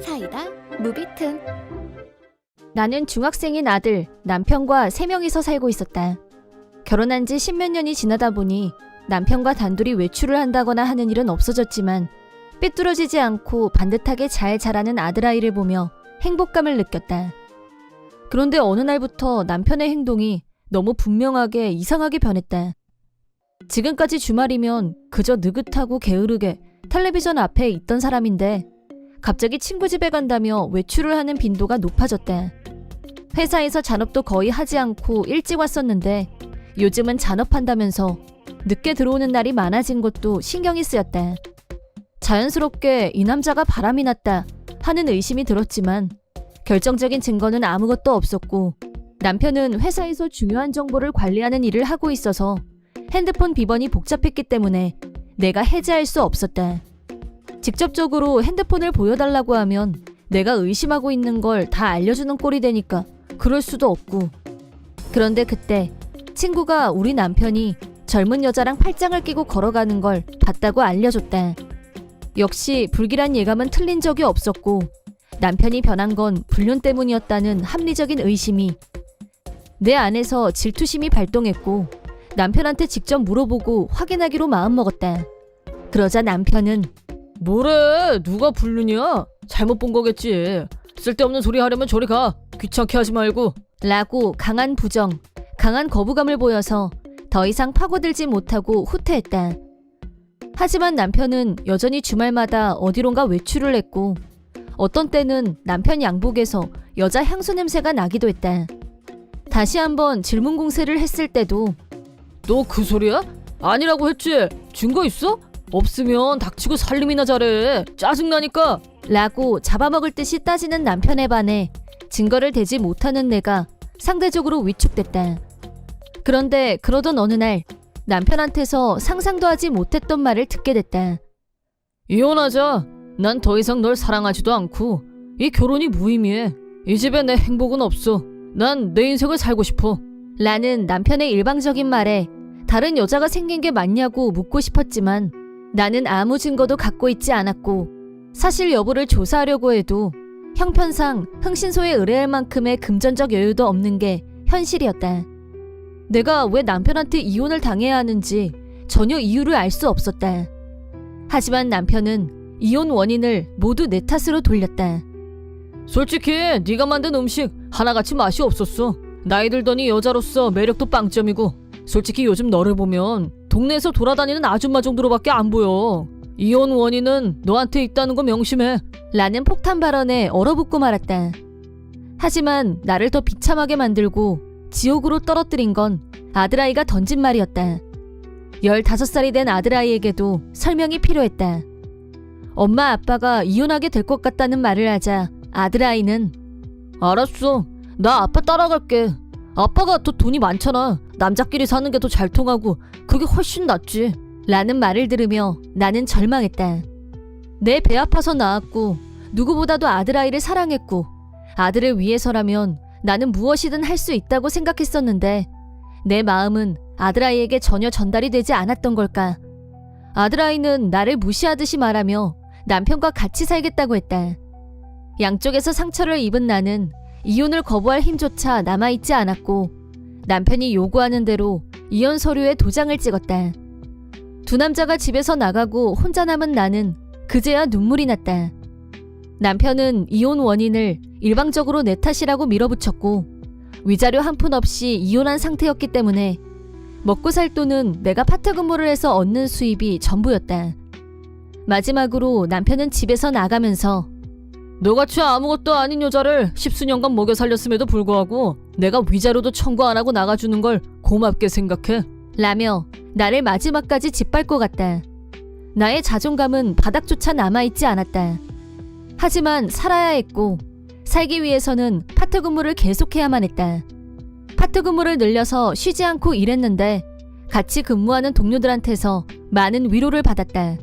사이다 무비튼. 나는 중학생인 아들, 남편과 3명이서 살고 있었다. 결혼한 지 10몇 년이 지나다 보니 남편과 단둘이 외출을 한다거나 하는 일은 없어졌지만 삐뚤어지지 않고 반듯하게 잘 자라는 아들아이를 보며 행복감을 느꼈다. 그런데 어느 날부터 남편의 행동이 너무 분명하게 이상하게 변했다. 지금까지 주말이면 그저 느긋하고 게으르게 텔레비전 앞에 있던 사람인데 갑자기 친구 집에 간다며 외출을 하는 빈도가 높아졌다. 회사에서 잔업도 거의 하지 않고 일찍 왔었는데 요즘은 잔업한다면서 늦게 들어오는 날이 많아진 것도 신경이 쓰였다. 자연스럽게 이 남자가 바람이 났다 하는 의심이 들었지만 결정적인 증거는 아무것도 없었고 남편은 회사에서 중요한 정보를 관리하는 일을 하고 있어서 핸드폰 비번이 복잡했기 때문에 내가 해제할 수 없었다. 직접적으로 핸드폰을 보여달라고 하면 내가 의심하고 있는 걸 다 알려주는 꼴이 되니까 그럴 수도 없고. 그런데 그때 친구가 우리 남편이 젊은 여자랑 팔짱을 끼고 걸어가는 걸 봤다고 알려줬다. 역시 불길한 예감은 틀린 적이 없었고 남편이 변한 건 불륜 때문이었다는 합리적인 의심이 내 안에서 질투심이 발동했고 남편한테 직접 물어보고 확인하기로 마음먹었다. 그러자 남편은 뭐래? 누가 불륜이야? 잘못 본 거겠지. 쓸데없는 소리 하려면 저리 가. 귀찮게 하지 말고. 라고 강한 부정, 강한 거부감을 보여서 더 이상 파고들지 못하고 후퇴했다. 하지만 남편은 여전히 주말마다 어디론가 외출을 했고 어떤 때는 남편 양복에서 여자 향수 냄새가 나기도 했다. 다시 한번 질문 공세를 했을 때도 너 그 소리야? 아니라고 했지? 증거 있어? 없으면 닥치고 살림이나 잘해. 짜증나니까. 라고 잡아먹을 듯이 따지는 남편에 반해 증거를 대지 못하는 내가 상대적으로 위축됐다. 그런데 그러던 어느 날 남편한테서 상상도 하지 못했던 말을 듣게 됐다. 이혼하자. 난 더 이상 널 사랑하지도 않고 이 결혼이 무의미해. 이 집에 내 행복은 없어. 난 내 인생을 살고 싶어. 라는 남편의 일방적인 말에 다른 여자가 생긴 게 맞냐고 묻고 싶었지만 나는 아무 증거도 갖고 있지 않았고 사실 여부를 조사하려고 해도 형편상 흥신소에 의뢰할 만큼의 금전적 여유도 없는 게 현실이었다. 내가 왜 남편한테 이혼을 당해야 하는지 전혀 이유를 알 수 없었다. 하지만 남편은 이혼 원인을 모두 내 탓으로 돌렸다. 솔직히 네가 만든 음식 하나같이 맛이 없었어. 나이 들더니 여자로서 매력도 빵점이고 솔직히 요즘 너를 보면 동네에서 돌아다니는 아줌마 정도로밖에 안 보여. 이혼 원인은 너한테 있다는 거 명심해. 라는 폭탄 발언에 얼어붙고 말았다. 하지만 나를 더 비참하게 만들고 지옥으로 떨어뜨린 건 아들아이가 던진 말이었다. 15살이 된 아들아이에게도 설명이 필요했다. 엄마 아빠가 이혼하게 될 것 같다는 말을 하자 아들아이는 알았어. 나 아빠 따라갈게. 아빠가 더 돈이 많잖아. 남자끼리 사는 게 더 잘 통하고 그게 훨씬 낫지. 라는 말을 들으며 나는 절망했다. 내 배 아파서 낳았고 누구보다도 아들아이를 사랑했고 아들을 위해서라면 나는 무엇이든 할 수 있다고 생각했었는데 내 마음은 아들아이에게 전혀 전달이 되지 않았던 걸까. 아들아이는 나를 무시하듯이 말하며 남편과 같이 살겠다고 했다. 양쪽에서 상처를 입은 나는 이혼을 거부할 힘조차 남아있지 않았고 남편이 요구하는 대로 이혼 서류에 도장을 찍었다. 두 남자가 집에서 나가고 혼자 남은 나는 그제야 눈물이 났다. 남편은 이혼 원인을 일방적으로 내 탓이라고 밀어붙였고 위자료 한 푼 없이 이혼한 상태였기 때문에 먹고 살 돈은 내가 파트근무를 해서 얻는 수입이 전부였다. 마지막으로 남편은 집에서 나가면서 너같이 아무것도 아닌 여자를 10수년간 먹여 살렸음에도 불구하고 내가 위자료도 청구 안 하고 나가주는 걸 고맙게 생각해. 라며 나를 마지막까지 짓밟고 갔다. 나의 자존감은 바닥조차 남아있지 않았다. 하지만 살아야 했고 살기 위해서는 파트근무를 계속해야만 했다. 파트근무를 늘려서 쉬지 않고 일했는데 같이 근무하는 동료들한테서 많은 위로를 받았다.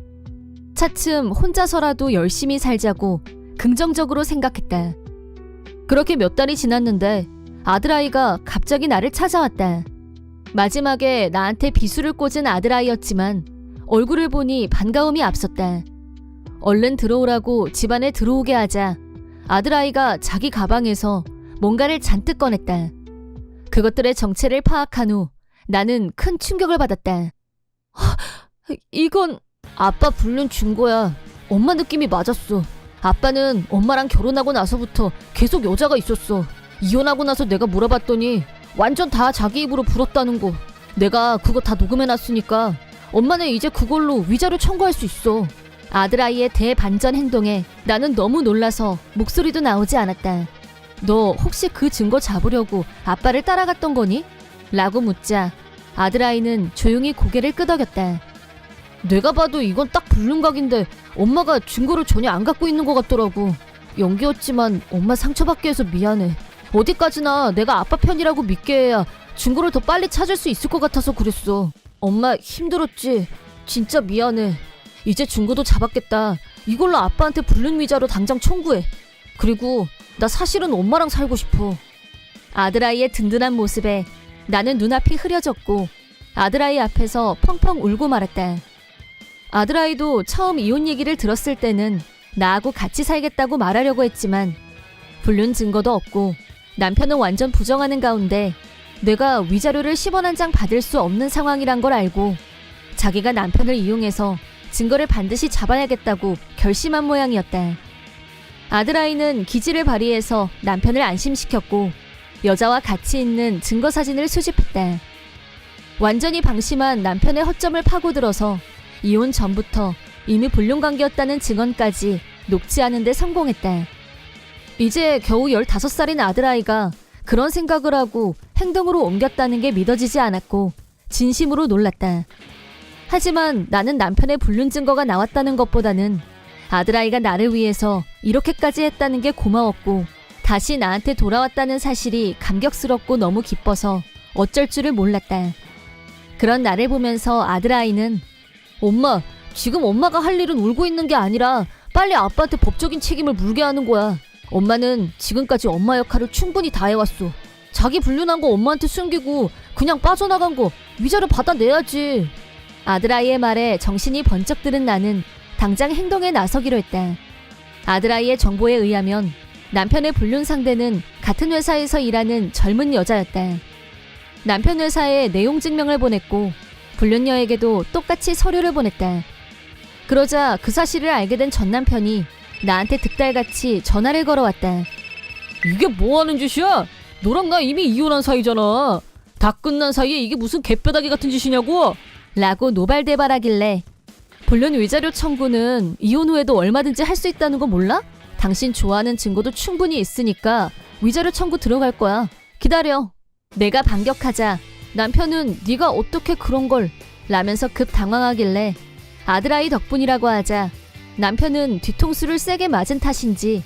차츰 혼자서라도 열심히 살자고 긍정적으로 생각했다. 그렇게 몇 달이 지났는데 아들아이가 갑자기 나를 찾아왔다. 마지막에 나한테 비수를 꽂은 아들아이였지만 얼굴을 보니 반가움이 앞섰다. 얼른 들어오라고 집안에 들어오게 하자 아들아이가 자기 가방에서 뭔가를 잔뜩 꺼냈다. 그것들의 정체를 파악한 후 나는 큰 충격을 받았다. 이건 아빠 불륜 준 거야. 엄마 느낌이 맞았어. 아빠는 엄마랑 결혼하고 나서부터 계속 여자가 있었어. 이혼하고 나서 내가 물어봤더니 완전 다 자기 입으로 불었다는 거. 내가 그거 다 녹음해놨으니까 엄마는 이제 그걸로 위자료 청구할 수 있어. 아들아이의 대반전 행동에 나는 너무 놀라서 목소리도 나오지 않았다. 너 혹시 그 증거 잡으려고 아빠를 따라갔던 거니? 라고 묻자 아들아이는 조용히 고개를 끄덕였다. 내가 봐도 이건 딱 불륜각인데 엄마가 증거를 전혀 안 갖고 있는 것 같더라고. 연기였지만 엄마 상처받게 해서 미안해. 어디까지나 내가 아빠 편이라고 믿게 해야 증거를 더 빨리 찾을 수 있을 것 같아서 그랬어. 엄마 힘들었지? 진짜 미안해. 이제 증거도 잡았겠다. 이걸로 아빠한테 불륜 위자료 당장 청구해. 그리고 나 사실은 엄마랑 살고 싶어. 아들아이의 든든한 모습에 나는 눈앞이 흐려졌고 아들아이 앞에서 펑펑 울고 말았다. 아들아이도 처음 이혼 얘기를 들었을 때는 나하고 같이 살겠다고 말하려고 했지만 불륜 증거도 없고 남편은 완전 부정하는 가운데 내가 위자료를 10원 한 장 받을 수 없는 상황이란 걸 알고 자기가 남편을 이용해서 증거를 반드시 잡아야겠다고 결심한 모양이었다. 아들아이는 기지를 발휘해서 남편을 안심시켰고 여자와 같이 있는 증거 사진을 수집했다. 완전히 방심한 남편의 허점을 파고들어서 이혼 전부터 이미 불륜 관계였다는 증언까지 녹지 않은 데 성공했다. 이제 겨우 15살인 아들아이가 그런 생각을 하고 행동으로 옮겼다는 게 믿어지지 않았고 진심으로 놀랐다. 하지만 나는 남편의 불륜 증거가 나왔다는 것보다는 아들아이가 나를 위해서 이렇게까지 했다는 게 고마웠고 다시 나한테 돌아왔다는 사실이 감격스럽고 너무 기뻐서 어쩔 줄을 몰랐다. 그런 나를 보면서 아들아이는 엄마, 지금 엄마가 할 일은 울고 있는 게 아니라 빨리 아빠한테 법적인 책임을 물게 하는 거야. 엄마는 지금까지 엄마 역할을 충분히 다해왔어. 자기 불륜한 거 엄마한테 숨기고 그냥 빠져나간 거 위자료 받아내야지. 아들아이의 말에 정신이 번쩍 들은 나는 당장 행동에 나서기로 했다. 아들아이의 정보에 의하면 남편의 불륜 상대는 같은 회사에서 일하는 젊은 여자였다. 남편 회사에 내용 증명을 보냈고 불륜녀에게도 똑같이 서류를 보냈다. 그러자 그 사실을 알게 된 전 남편이 나한테 득달같이 전화를 걸어왔다. 이게 뭐 하는 짓이야? 너랑 나 이미 이혼한 사이잖아. 다 끝난 사이에 이게 무슨 개뼈다귀 같은 짓이냐고? 라고 노발대발하길래 불륜 위자료 청구는 이혼 후에도 얼마든지 할 수 있다는 거 몰라? 당신 좋아하는 증거도 충분히 있으니까 위자료 청구 들어갈 거야. 기다려. 내가 반격하자 남편은 네가 어떻게 그런 걸 라면서 급 당황하길래 아들아이 덕분이라고 하자 남편은 뒤통수를 세게 맞은 탓인지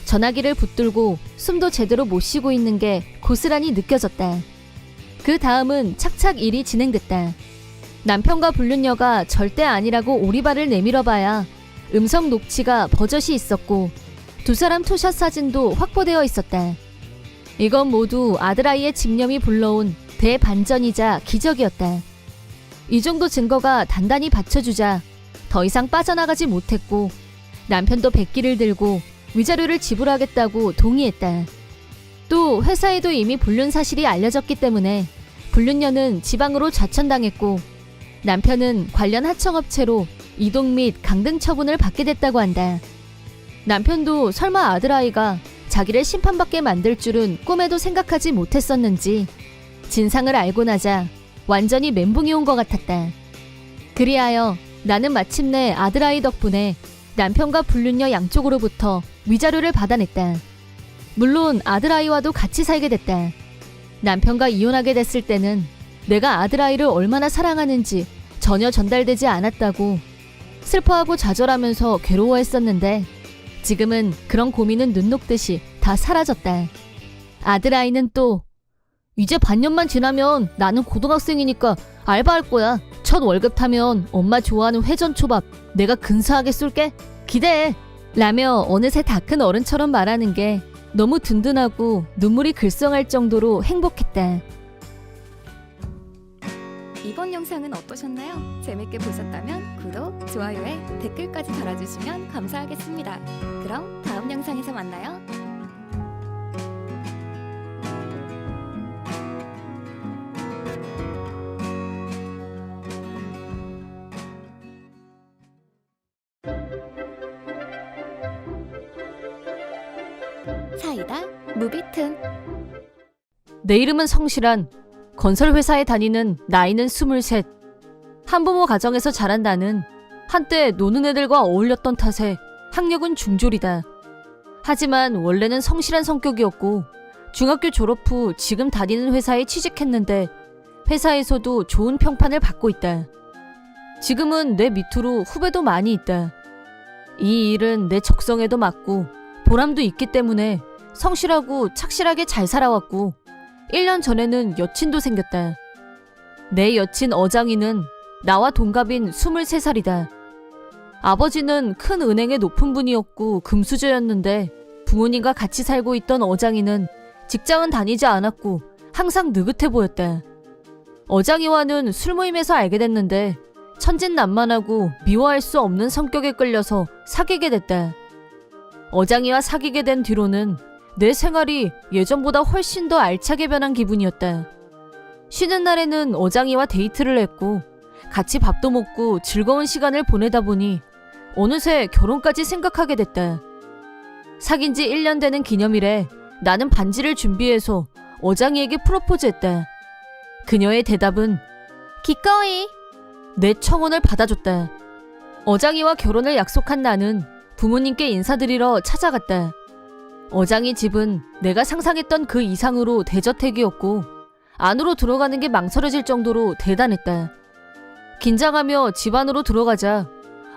전화기를 붙들고 숨도 제대로 못 쉬고 있는 게 고스란히 느껴졌다. 그 다음은 착착 일이 진행됐다. 남편과 불륜녀가 절대 아니라고 오리발을 내밀어봐야 음성 녹취가 버젓이 있었고 두 사람 투샷 사진도 확보되어 있었다. 이건 모두 아들아이의 집념이 불러온 대반전이자 기적이었다. 이 정도 증거가 단단히 받쳐주자 더 이상 빠져나가지 못했고 남편도 백기를 들고 위자료를 지불하겠다고 동의했다. 또 회사에도 이미 불륜 사실이 알려졌기 때문에 불륜녀는 지방으로 좌천당했고 남편은 관련 하청업체로 이동 및 강등 처분을 받게 됐다고 한다. 남편도 설마 아들아이가 자기를 심판받게 만들 줄은 꿈에도 생각하지 못했었는지 진상을 알고 나자 완전히 멘붕이 온 것 같았다. 그리하여 나는 마침내 아들아이 덕분에 남편과 불륜녀 양쪽으로부터 위자료를 받아냈다. 물론 아들아이와도 같이 살게 됐다. 남편과 이혼하게 됐을 때는 내가 아들아이를 얼마나 사랑하는지 전혀 전달되지 않았다고 슬퍼하고 좌절하면서 괴로워했었는데 지금은 그런 고민은 눈 녹듯이 다 사라졌다. 아들아이는 또 이제 반년만 지나면 나는 고등학생이니까 알바할 거야. 첫 월급 타면 엄마 좋아하는 회전초밥 내가 근사하게 쏠게. 기대해. 라며 어느새 다 큰 어른처럼 말하는 게 너무 든든하고 눈물이 글썽할 정도로 행복했다. 이번 영상은 어떠셨나요? 재밌게 보셨다면 구독, 좋아요에 댓글까지 달아주시면 감사하겠습니다. 그럼 다음 영상에서 만나요. 사이다 무비튼. 내 이름은 성실한, 건설회사에 다니는 나이는 23. 한부모 가정에서 자란 나는 한때 노는 애들과 어울렸던 탓에 학력은 중졸이다. 하지만 원래는 성실한 성격이었고 중학교 졸업 후 지금 다니는 회사에 취직했는데 회사에서도 좋은 평판을 받고 있다. 지금은 내 밑으로 후배도 많이 있다. 이 일은 내 적성에도 맞고 보람도 있기 때문에 성실하고 착실하게 잘 살아왔고 1년 전에는 여친도 생겼다. 내 여친 어장이는 나와 동갑인 23살이다. 아버지는 큰 은행의 높은 분이었고 금수저였는데 부모님과 같이 살고 있던 어장이는 직장은 다니지 않았고 항상 느긋해 보였다. 어장이와는 술 모임에서 알게 됐는데 천진난만하고 미워할 수 없는 성격에 끌려서 사귀게 됐다. 어장이와 사귀게 된 뒤로는 내 생활이 예전보다 훨씬 더 알차게 변한 기분이었다. 쉬는 날에는 어장이와 데이트를 했고 같이 밥도 먹고 즐거운 시간을 보내다 보니 어느새 결혼까지 생각하게 됐다. 사귄 지 1년 되는 기념일에 나는 반지를 준비해서 어장이에게 프로포즈했다. 그녀의 대답은 기꺼이 내 청혼을 받아줬다. 어장이와 결혼을 약속한 나는 부모님께 인사드리러 찾아갔다. 어장이 집은 내가 상상했던 그 이상으로 대저택이었고 안으로 들어가는 게 망설여질 정도로 대단했다. 긴장하며 집 안으로 들어가자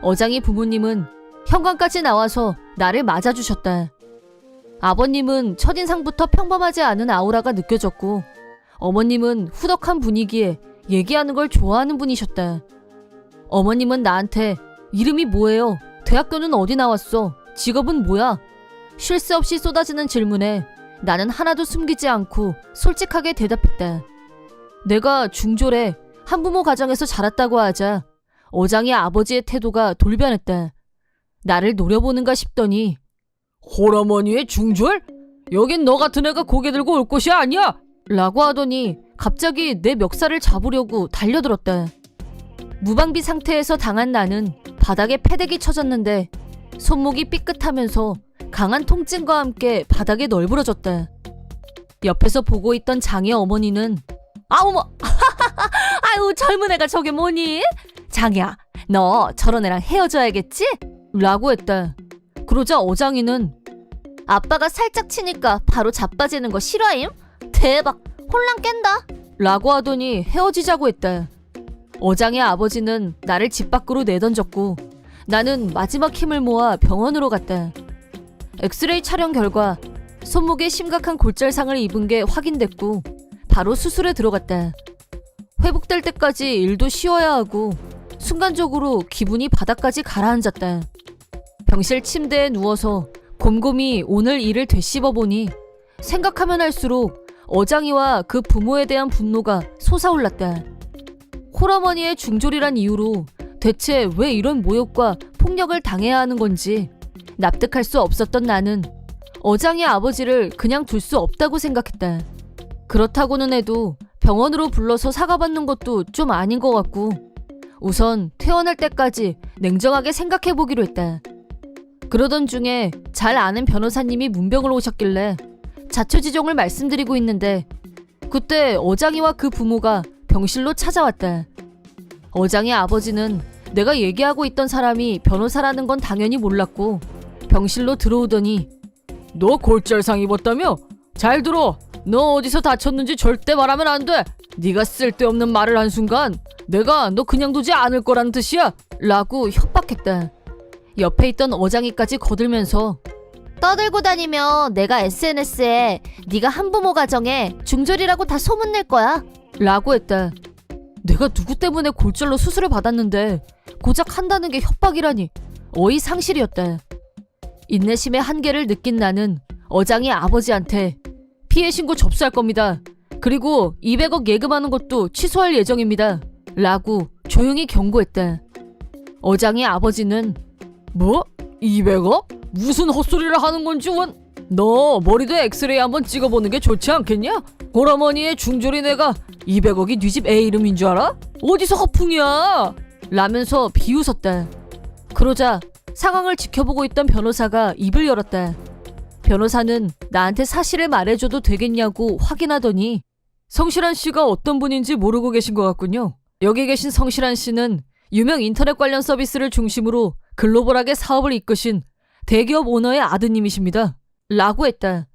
어장이 부모님은 현관까지 나와서 나를 맞아주셨다. 아버님은 첫인상부터 평범하지 않은 아우라가 느껴졌고 어머님은 후덕한 분위기에 얘기하는 걸 좋아하는 분이셨다. 어머님은 나한테 이름이 뭐예요? 대학교는 어디 나왔어? 직업은 뭐야? 쉴 새 없이 쏟아지는 질문에 나는 하나도 숨기지 않고 솔직하게 대답했다. 내가 중졸에 한부모 가정에서 자랐다고 하자 어장이 아버지의 태도가 돌변했다. 나를 노려보는가 싶더니 홀어머니의 중졸? 여긴 너 같은 애가 고개 들고 올 곳이 아니야! 라고 하더니 갑자기 내 멱살을 잡으려고 달려들었다. 무방비 상태에서 당한 나는 바닥에 패대기 쳐졌는데 손목이 삐끗하면서 강한 통증과 함께 바닥에 널브러졌다. 옆에서 보고 있던 장의 어머니는 어머 아유 젊은 애가 저게 뭐니? 장이야 너 저런 애랑 헤어져야겠지? 라고 했다. 그러자 어장이는 아빠가 살짝 치니까 바로 자빠지는 거 싫어임? 대박 혼란 깬다 라고 하더니 헤어지자고 했다. 어장의 아버지는 나를 집 밖으로 내던졌고 나는 마지막 힘을 모아 병원으로 갔다. 엑스레이 촬영 결과 손목에 심각한 골절상을 입은 게 확인됐고 바로 수술에 들어갔다. 회복될 때까지 일도 쉬어야 하고 순간적으로 기분이 바닥까지 가라앉았다. 병실 침대에 누워서 곰곰이 오늘 일을 되씹어보니 생각하면 할수록 어장이와 그 부모에 대한 분노가 솟아올랐다. 홀어머니의 중졸이란 이유로 대체 왜 이런 모욕과 폭력을 당해야 하는 건지 납득할 수 없었던 나는 어장의 아버지를 그냥 둘 수 없다고 생각했다. 그렇다고는 해도 병원으로 불러서 사과받는 것도 좀 아닌 것 같고 우선 퇴원할 때까지 냉정하게 생각해보기로 했다. 그러던 중에 잘 아는 변호사님이 문병을 오셨길래 자초지종을 말씀드리고 있는데 그때 어장이와 그 부모가 병실로 찾아왔다. 어장의 아버지는 내가 얘기하고 있던 사람이 변호사라는 건 당연히 몰랐고 병실로 들어오더니 너 골절상 입었다며? 잘 들어. 너 어디서 다쳤는지 절대 말하면 안 돼. 네가 쓸데없는 말을 한 순간 내가 너 그냥 두지 않을 거라는 뜻이야. 라고 협박했다. 옆에 있던 어장이까지 거들면서 떠들고 다니면 내가 SNS에 네가 한부모 가정에 중졸이라고 다 소문낼 거야 라고 했다. 내가 누구 때문에 골절로 수술을 받았는데 고작 한다는 게 협박이라니 어이 상실이었다. 인내심의 한계를 느낀 나는 어장이 아버지한테 피해 신고 접수할 겁니다. 그리고 200억 예금하는 것도 취소할 예정입니다. 라고 조용히 경고했다. 어장이 아버지는 뭐? 200억? 무슨 헛소리를 하는 건지 너 머리도 엑스레이 한번 찍어보는 게 좋지 않겠냐? 홀어머니의 중졸인 애가 200억이 네 집 애 이름인 줄 알아? 어디서 허풍이야? 라면서 비웃었다. 그러자 상황을 지켜보고 있던 변호사가 입을 열었다. 변호사는 나한테 사실을 말해줘도 되겠냐고 확인하더니 성실한 씨가 어떤 분인지 모르고 계신 것 같군요. 여기 계신 성실한 씨는 유명 인터넷 관련 서비스를 중심으로 글로벌하게 사업을 이끄신 대기업 오너의 아드님이십니다. 라고 했다.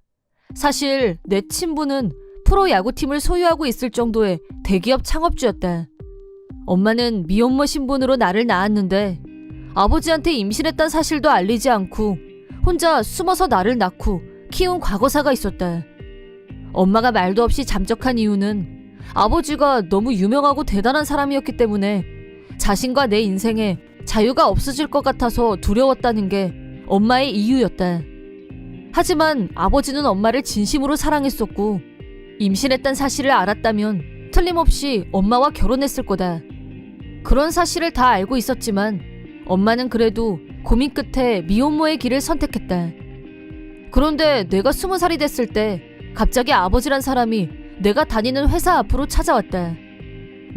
사실 내 친부는 프로야구팀을 소유하고 있을 정도의 대기업 창업주였다. 엄마는 미혼모 신분으로 나를 낳았는데 아버지한테 임신했다는 사실도 알리지 않고 혼자 숨어서 나를 낳고 키운 과거사가 있었다. 엄마가 말도 없이 잠적한 이유는 아버지가 너무 유명하고 대단한 사람이었기 때문에 자신과 내 인생에 자유가 없어질 것 같아서 두려웠다는 게 엄마의 이유였다. 하지만 아버지는 엄마를 진심으로 사랑했었고 임신했다는 사실을 알았다면 틀림없이 엄마와 결혼했을 거다. 그런 사실을 다 알고 있었지만 엄마는 그래도 고민 끝에 미혼모의 길을 선택했다. 그런데 내가 20살이 됐을 때 갑자기 아버지란 사람이 내가 다니는 회사 앞으로 찾아왔다.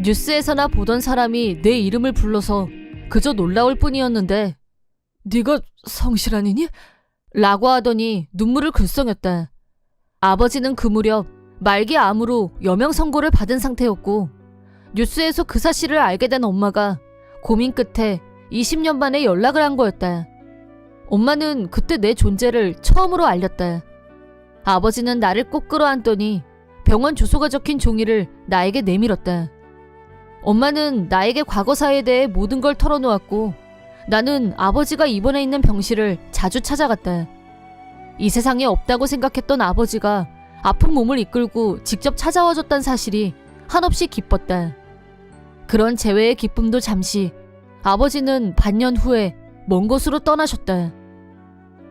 뉴스에서나 보던 사람이 내 이름을 불러서 그저 놀라울 뿐이었는데 네가 성실한이니? 라고 하더니 눈물을 글썽였다. 아버지는 그 무렵 말기 암으로 여명 선고를 받은 상태였고 뉴스에서 그 사실을 알게 된 엄마가 고민 끝에 20년 만에 연락을 한 거였다. 엄마는 그때 내 존재를 처음으로 알렸다. 아버지는 나를 꼭 끌어안더니 병원 주소가 적힌 종이를 나에게 내밀었다. 엄마는 나에게 과거사에 대해 모든 걸 털어놓았고 나는 아버지가 입원해 있는 병실을 자주 찾아갔다. 이 세상에 없다고 생각했던 아버지가 아픈 몸을 이끌고 직접 찾아와줬다는 사실이 한없이 기뻤다. 그런 재회의 기쁨도 잠시 아버지는 반년 후에 먼 곳으로 떠나셨다.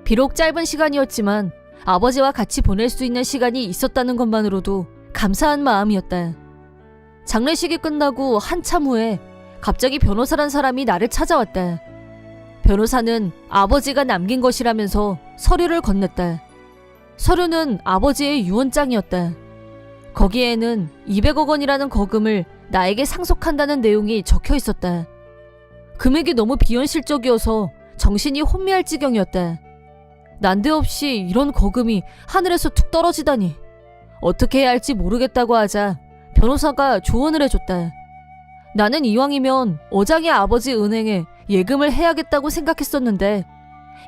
비록 짧은 시간이었지만 아버지와 같이 보낼 수 있는 시간이 있었다는 것만으로도 감사한 마음이었다. 장례식이 끝나고 한참 후에 갑자기 변호사란 사람이 나를 찾아왔다. 변호사는 아버지가 남긴 것이라면서 서류를 건넸다. 서류는 아버지의 유언장이었다. 거기에는 200억 원이라는 거금을 나에게 상속한다는 내용이 적혀 있었다. 금액이 너무 비현실적이어서 정신이 혼미할 지경이었다. 난데없이 이런 거금이 하늘에서 툭 떨어지다니. 어떻게 해야 할지 모르겠다고 하자 변호사가 조언을 해줬다. 나는 이왕이면 어장의 아버지 은행에 예금을 해야겠다고 생각했었는데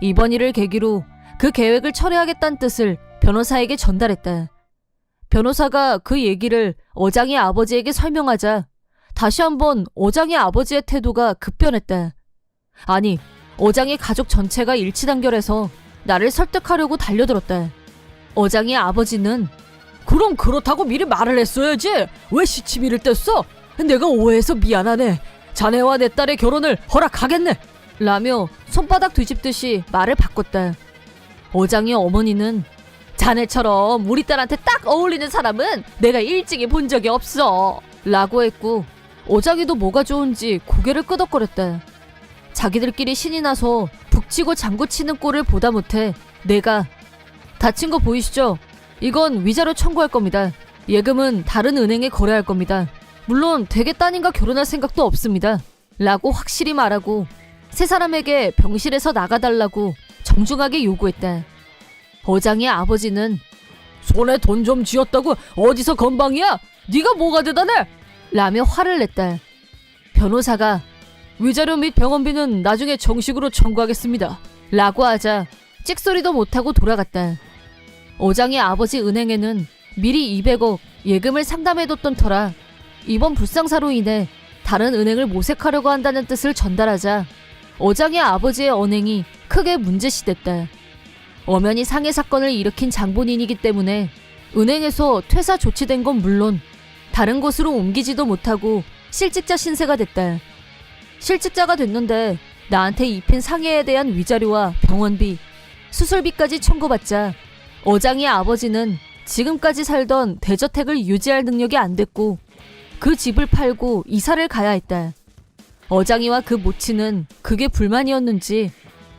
이번 일을 계기로 그 계획을 철회하겠다는 뜻을 변호사에게 전달했다. 변호사가 그 얘기를 어장의 아버지에게 설명하자 다시 한번 어장의 아버지의 태도가 급변했다. 아니, 어장의 가족 전체가 일치단결해서 나를 설득하려고 달려들었다. 어장의 아버지는 그럼 그렇다고 미리 말을 했어야지. 왜 시치미를 뗐어? 내가 오해해서 미안하네. 자네와 내 딸의 결혼을 허락하겠네. 라며 손바닥 뒤집듯이 말을 바꿨다. 어장의 어머니는 자네처럼 우리 딸한테 딱 어울리는 사람은 내가 일찍이 본 적이 없어 라고 했고 어장이도 뭐가 좋은지 고개를 끄덕거렸다. 자기들끼리 신이 나서 북치고 장구치는 꼴을 보다 못해 내가 다친 거 보이시죠? 이건 위자료 청구할 겁니다. 예금은 다른 은행에 거래할 겁니다. 물론 댁의 따님과 결혼할 생각도 없습니다. 라고 확실히 말하고 세 사람에게 병실에서 나가달라고 정중하게 요구했다. 어장의 아버지는 손에 돈 좀 쥐었다고 어디서 건방이야? 네가 뭐가 대단해? 라며 화를 냈다. 변호사가 위자료 및 병원비는 나중에 정식으로 청구하겠습니다. 라고 하자 찍소리도 못하고 돌아갔다. 어장의 아버지 은행에는 미리 200억 예금을 상담해뒀던 터라 이번 불상사로 인해 다른 은행을 모색하려고 한다는 뜻을 전달하자 어장의 아버지의 언행이 크게 문제시됐다. 엄연히 상해 사건을 일으킨 장본인이기 때문에 은행에서 퇴사 조치된 건 물론 다른 곳으로 옮기지도 못하고 실직자 신세가 됐다. 실직자가 됐는데 나한테 입힌 상해에 대한 위자료와 병원비, 수술비까지 청구받자 어장의 아버지는 지금까지 살던 대저택을 유지할 능력이 안 됐고 그 집을 팔고 이사를 가야 했다. 어장이와 그 모친은 그게 불만이었는지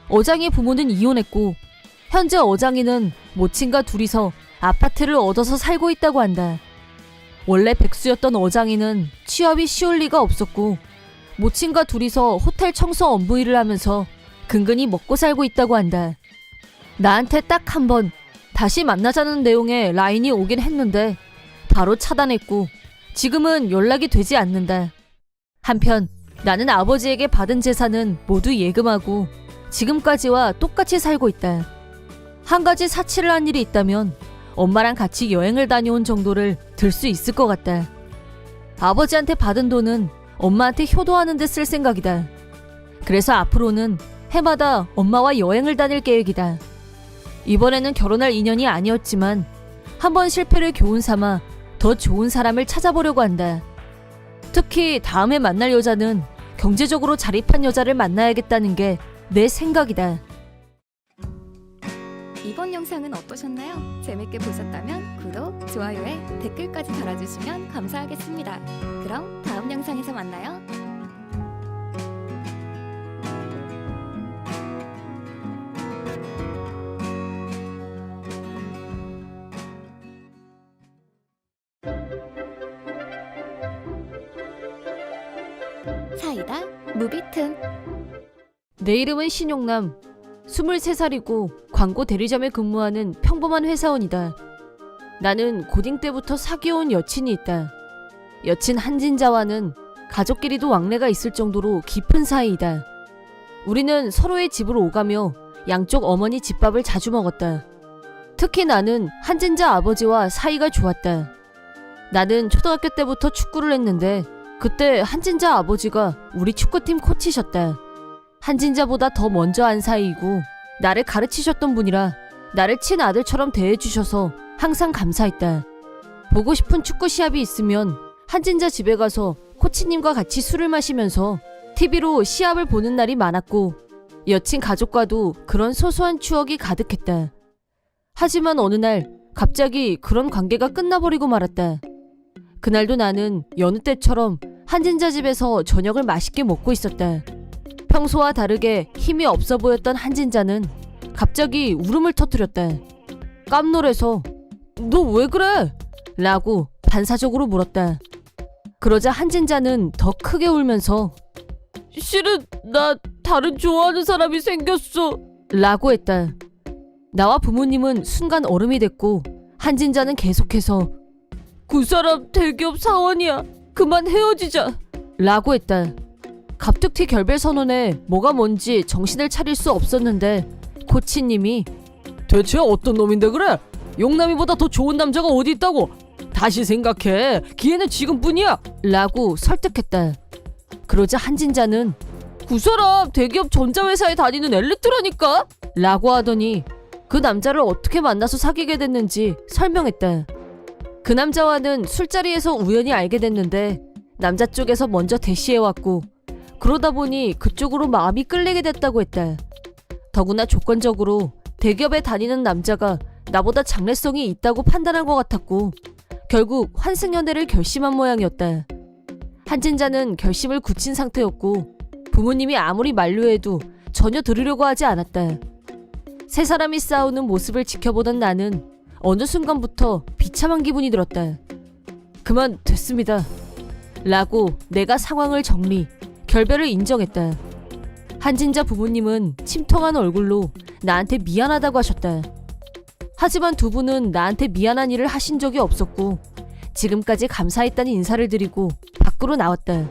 어장이 부모는 이혼했고 현재 어장이는 모친과 둘이서 아파트를 얻어서 살고 있다고 한다. 원래 백수였던 어장이는 취업이 쉬울 리가 없었고 모친과 둘이서 호텔 청소 업무 일을 하면서 근근히 먹고 살고 있다고 한다. 나한테 딱 한 번 다시 만나자는 내용의 라인이 오긴 했는데 바로 차단했고 지금은 연락이 되지 않는다. 한편 나는 아버지에게 받은 재산은 모두 예금하고 지금까지와 똑같이 살고 있다. 한 가지 사치를 한 일이 있다면 엄마랑 같이 여행을 다녀온 정도를 들 수 있을 것 같다. 아버지한테 받은 돈은 엄마한테 효도하는 데 쓸 생각이다. 그래서 앞으로는 해마다 엄마와 여행을 다닐 계획이다. 이번에는 결혼할 인연이 아니었지만 한번 실패를 교훈 삼아 더 좋은 사람을 찾아보려고 한다. 특히 다음에 만날 여자는 경제적으로 자립한 여자를 만나야겠다는 게 내 생각이다. 이번 영상은 어떠셨나요? 재밌게 보셨다면 구독, 좋아요에 댓글까지 달아주시면 감사하겠습니다. 그럼 다음 영상에서 만나요. 사이다 무비튼. 내 이름은 신용남. 23살이고 광고 대리점에 근무하는 평범한 회사원이다. 나는 고딩 때부터 사귀어온 여친이 있다. 여친 한진자와는 가족끼리도 왕래가 있을 정도로 깊은 사이이다. 우리는 서로의 집으로 오가며 양쪽 어머니 집밥을 자주 먹었다. 특히 나는 한진자 아버지와 사이가 좋았다. 나는 초등학교 때부터 축구를 했는데 그때 한진자 아버지가 우리 축구팀 코치셨다. 한진자보다 더 먼저 안 사이이고 나를 가르치셨던 분이라 나를 친아들처럼 대해주셔서 항상 감사했다. 보고 싶은 축구 시합이 있으면 한진자 집에 가서 코치님과 같이 술을 마시면서 TV로 시합을 보는 날이 많았고 여친 가족과도 그런 소소한 추억이 가득했다. 하지만 어느 날 갑자기 그런 관계가 끝나버리고 말았다. 그날도 나는 여느 때처럼 한진자 집에서 저녁을 맛있게 먹고 있었다. 평소와 다르게 힘이 없어 보였던 한진자는 갑자기 울음을 터뜨렸다. 깜놀해서 "너 왜 그래?" 라고 반사적으로 물었다. 그러자 한진자는 더 크게 울면서 "실은 나 다른 좋아하는 사람이 생겼어" 라고 했다. 나와 부모님은 순간 얼음이 됐고 한진자는 계속해서 "그 사람 대기업 사원이야. 그만 헤어지자" 라고 했다. 갑툭튀 결별 선언에 뭐가 뭔지 정신을 차릴 수 없었는데 코치님이 "대체 어떤 놈인데 그래? 용남이보다 더 좋은 남자가 어디 있다고? 다시 생각해. 기회는 지금뿐이야" 라고 설득했다. 그러자 한진자는 "그 사람 대기업 전자회사에 다니는 엘리트라니까" 라고 하더니 그 남자를 어떻게 만나서 사귀게 됐는지 설명했다. 그 남자와는 술자리에서 우연히 알게 됐는데 남자 쪽에서 먼저 대시해왔고 그러다 보니 그쪽으로 마음이 끌리게 됐다고 했다. 더구나 조건적으로 대기업에 다니는 남자가 나보다 장래성이 있다고 판단한 것 같았고 결국 환승연애를 결심한 모양이었다. 한진자는 결심을 굳힌 상태였고 부모님이 아무리 만류해도 전혀 들으려고 하지 않았다. 세 사람이 싸우는 모습을 지켜보던 나는 어느 순간부터 비참한 기분이 들었다. "그만 됐습니다" 라고 내가 상황을 정리, 결별을 인정했다. 한진자 부모님은 침통한 얼굴로 나한테 미안하다고 하셨다. 하지만 두 분은 나한테 미안한 일을 하신 적이 없었고 지금까지 감사했다는 인사를 드리고 밖으로 나왔다.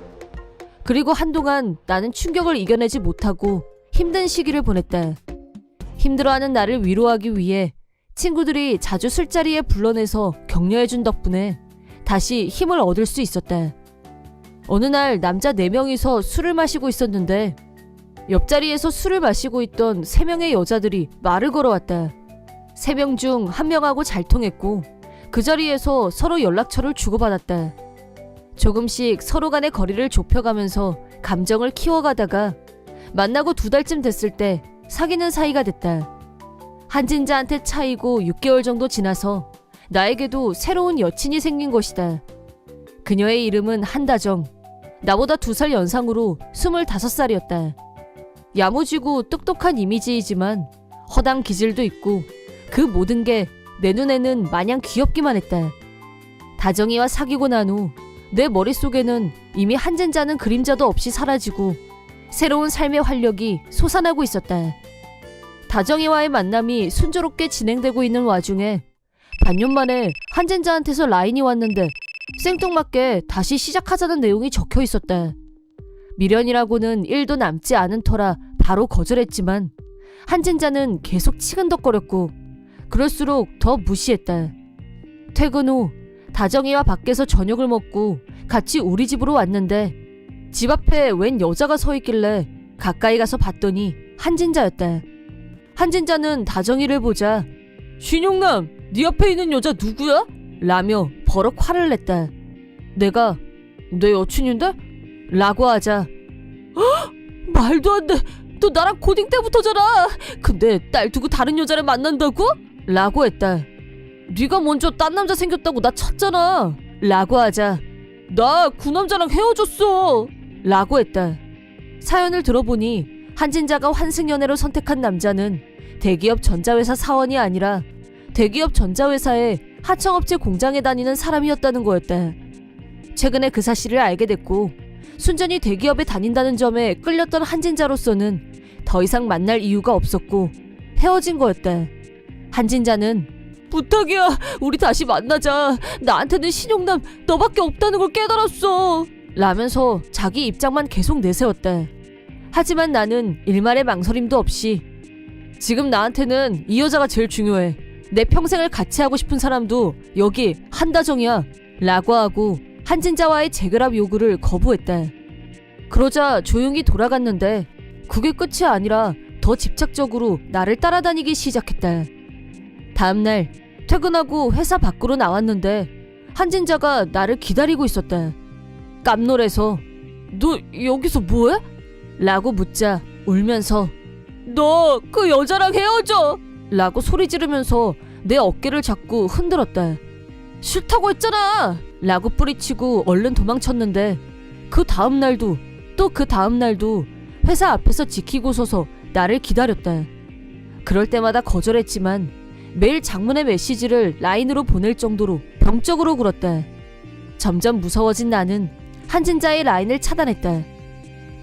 그리고 한동안 나는 충격을 이겨내지 못하고 힘든 시기를 보냈다. 힘들어하는 나를 위로하기 위해 친구들이 자주 술자리에 불러내서 격려해준 덕분에 다시 힘을 얻을 수 있었다. 어느 날 남자 4명이서 술을 마시고 있었는데 옆자리에서 술을 마시고 있던 3명의 여자들이 말을 걸어왔다. 3명 중 1명하고 잘 통했고 그 자리에서 서로 연락처를 주고받았다. 조금씩 서로 간의 거리를 좁혀가면서 감정을 키워가다가 만나고 2달쯤 됐을 때 사귀는 사이가 됐다. 한진자한테 차이고 6개월 정도 지나서 나에게도 새로운 여친이 생긴 것이다. 그녀의 이름은 한다정. 나보다 2살 연상으로 25살이었다. 야무지고 똑똑한 이미지이지만 허당 기질도 있고 그 모든 게 내 눈에는 마냥 귀엽기만 했다. 다정이와 사귀고 난 후 내 머릿속에는 이미 한진자는 그림자도 없이 사라지고 새로운 삶의 활력이 솟아나고 있었다. 다정이와의 만남이 순조롭게 진행되고 있는 와중에 반년 만에 한진자한테서 라인이 왔는데 생뚱맞게 다시 시작하자는 내용이 적혀 있었다. 미련이라고는 1도 남지 않은 터라 바로 거절했지만 한진자는 계속 치근덕거렸고 그럴수록 더 무시했다. 퇴근 후 다정이와 밖에서 저녁을 먹고 같이 우리 집으로 왔는데 집 앞에 웬 여자가 서 있길래 가까이 가서 봤더니 한진자였다. 한진자는 다정이를 보자 신용남, 네 앞에 있는 여자 누구야? 라며 버럭 화를 냈다. 내가 내 여친인데? 라고 하자 헉! 말도 안 돼. 너 나랑 고딩 때부터잖아. 근데 딸 두고 다른 여자를 만난다고? 라고 했다. 네가 먼저 딴 남자 생겼다고 나 쳤잖아. 라고 하자 나 그 남자랑 헤어졌어. 라고 했다. 사연을 들어보니 한진자가 환승연애로 선택한 남자는 대기업 전자회사 사원이 아니라 대기업 전자회사의 하청업체 공장에 다니는 사람이었다는 거였다. 최근에 그 사실을 알게 됐고 순전히 대기업에 다닌다는 점에 끌렸던 한진자로서는 더 이상 만날 이유가 없었고 헤어진 거였다. 한진자는 부탁이야, 우리 다시 만나자. 나한테는 신용남 너밖에 없다는 걸 깨달았어. 라면서 자기 입장만 계속 내세웠다. 하지만 나는 일말의 망설임도 없이 지금 나한테는 이 여자가 제일 중요해. 내 평생을 같이 하고 싶은 사람도 여기 한다정이야. 라고 하고 한진자와의 재결합 요구를 거부했다. 그러자 조용히 돌아갔는데 그게 끝이 아니라 더 집착적으로 나를 따라다니기 시작했다. 다음날 퇴근하고 회사 밖으로 나왔는데 한진자가 나를 기다리고 있었다. 깜놀해서 너 여기서 뭐해? 라고 묻자 울면서 너 그 여자랑 헤어져! 라고 소리 지르면서 내 어깨를 잡고 흔들었다. 싫다고 했잖아! 라고 뿌리치고 얼른 도망쳤는데 그 다음날도 또 그 다음날도 회사 앞에서 지키고 서서 나를 기다렸다. 그럴 때마다 거절했지만 매일 장문의 메시지를 라인으로 보낼 정도로 병적으로 굴었다. 점점 무서워진 나는 한진자의 라인을 차단했다.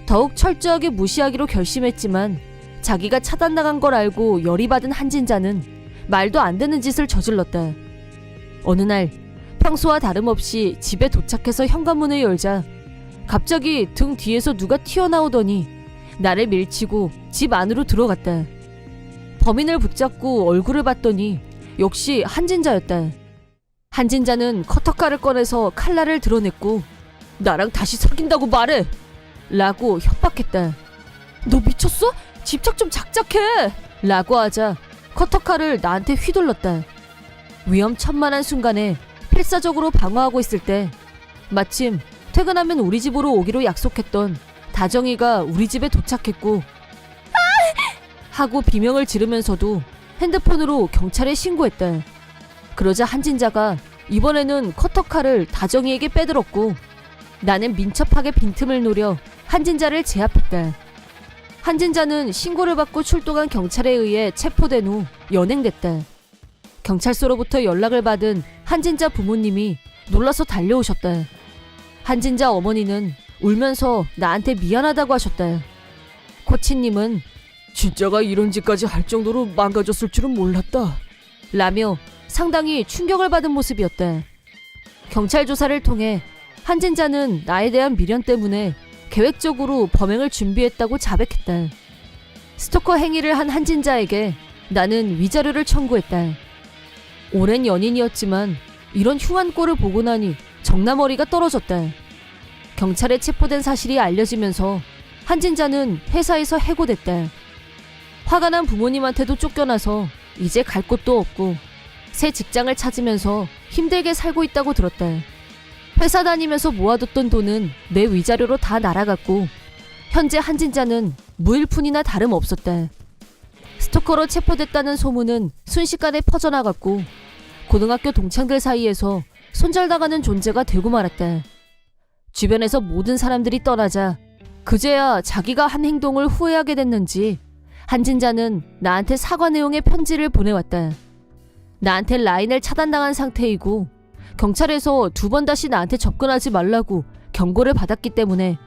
더욱 철저하게 무시하기로 결심했지만 자기가 차단당한 걸 알고 열이 받은 한진자는 말도 안 되는 짓을 저질렀다. 어느 날 평소와 다름없이 집에 도착해서 현관문을 열자 갑자기 등 뒤에서 누가 튀어나오더니 나를 밀치고 집 안으로 들어갔다. 범인을 붙잡고 얼굴을 봤더니 역시 한진자였다. 한진자는 커터칼을 꺼내서 칼날을 드러냈고 나랑 다시 사귄다고 말해! 라고 협박했다. 너 미쳤어? 집착 좀 작작해! 라고 하자 커터칼을 나한테 휘둘렀다. 위험천만한 순간에 필사적으로 방어하고 있을 때 마침 퇴근하면 우리 집으로 오기로 약속했던 다정이가 우리 집에 도착했고 하고 비명을 지르면서도 핸드폰으로 경찰에 신고했다. 그러자 한진자가 이번에는 커터칼을 다정이에게 빼들었고 나는 민첩하게 빈틈을 노려 한진자를 제압했다. 한진자는 신고를 받고 출동한 경찰에 의해 체포된 후 연행됐다. 경찰서로부터 연락을 받은 한진자 부모님이 놀라서 달려오셨다. 한진자 어머니는 울면서 나한테 미안하다고 하셨다. 코치님은 진짜가 이런 짓까지 할 정도로 망가졌을 줄은 몰랐다. 라며 상당히 충격을 받은 모습이었다. 경찰 조사를 통해 한진자는 나에 대한 미련 때문에 계획적으로 범행을 준비했다고 자백했다. 스토커 행위를 한 한진자에게 나는 위자료를 청구했다. 오랜 연인이었지만 이런 흉한 꼴을 보고 나니 정나머리가 떨어졌다. 경찰에 체포된 사실이 알려지면서 한진자는 회사에서 해고됐다. 화가 난 부모님한테도 쫓겨나서 이제 갈 곳도 없고 새 직장을 찾으면서 힘들게 살고 있다고 들었다. 회사 다니면서 모아뒀던 돈은 내 위자료로 다 날아갔고 현재 한진자는 무일푼이나 다름없었다. 스토커로 체포됐다는 소문은 순식간에 퍼져나갔고 고등학교 동창들 사이에서 손절당하는 존재가 되고 말았다. 주변에서 모든 사람들이 떠나자 그제야 자기가 한 행동을 후회하게 됐는지 한진자는 나한테 사과 내용의 편지를 보내왔다. 나한테 라인을 차단당한 상태이고 경찰에서 2번 다시 나한테 접근하지 말라고 경고를 받았기 때문에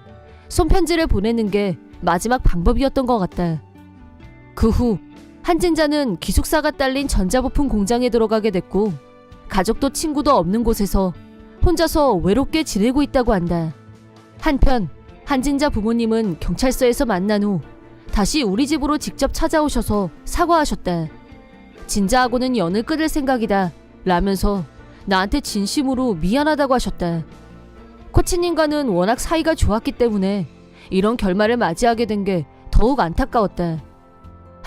손편지를 보내는 게 마지막 방법이었던 것 같다. 그 후 한진자는 기숙사가 딸린 전자부품 공장에 들어가게 됐고 가족도 친구도 없는 곳에서 혼자서 외롭게 지내고 있다고 한다. 한편 한진자 부모님은 경찰서에서 만난 후 다시 우리 집으로 직접 찾아오셔서 사과하셨다. 진자하고는 연을 끊을 생각이다 라면서 나한테 진심으로 미안하다고 하셨다. 코치님과는 워낙 사이가 좋았기 때문에 이런 결말을 맞이하게 된 게 더욱 안타까웠다.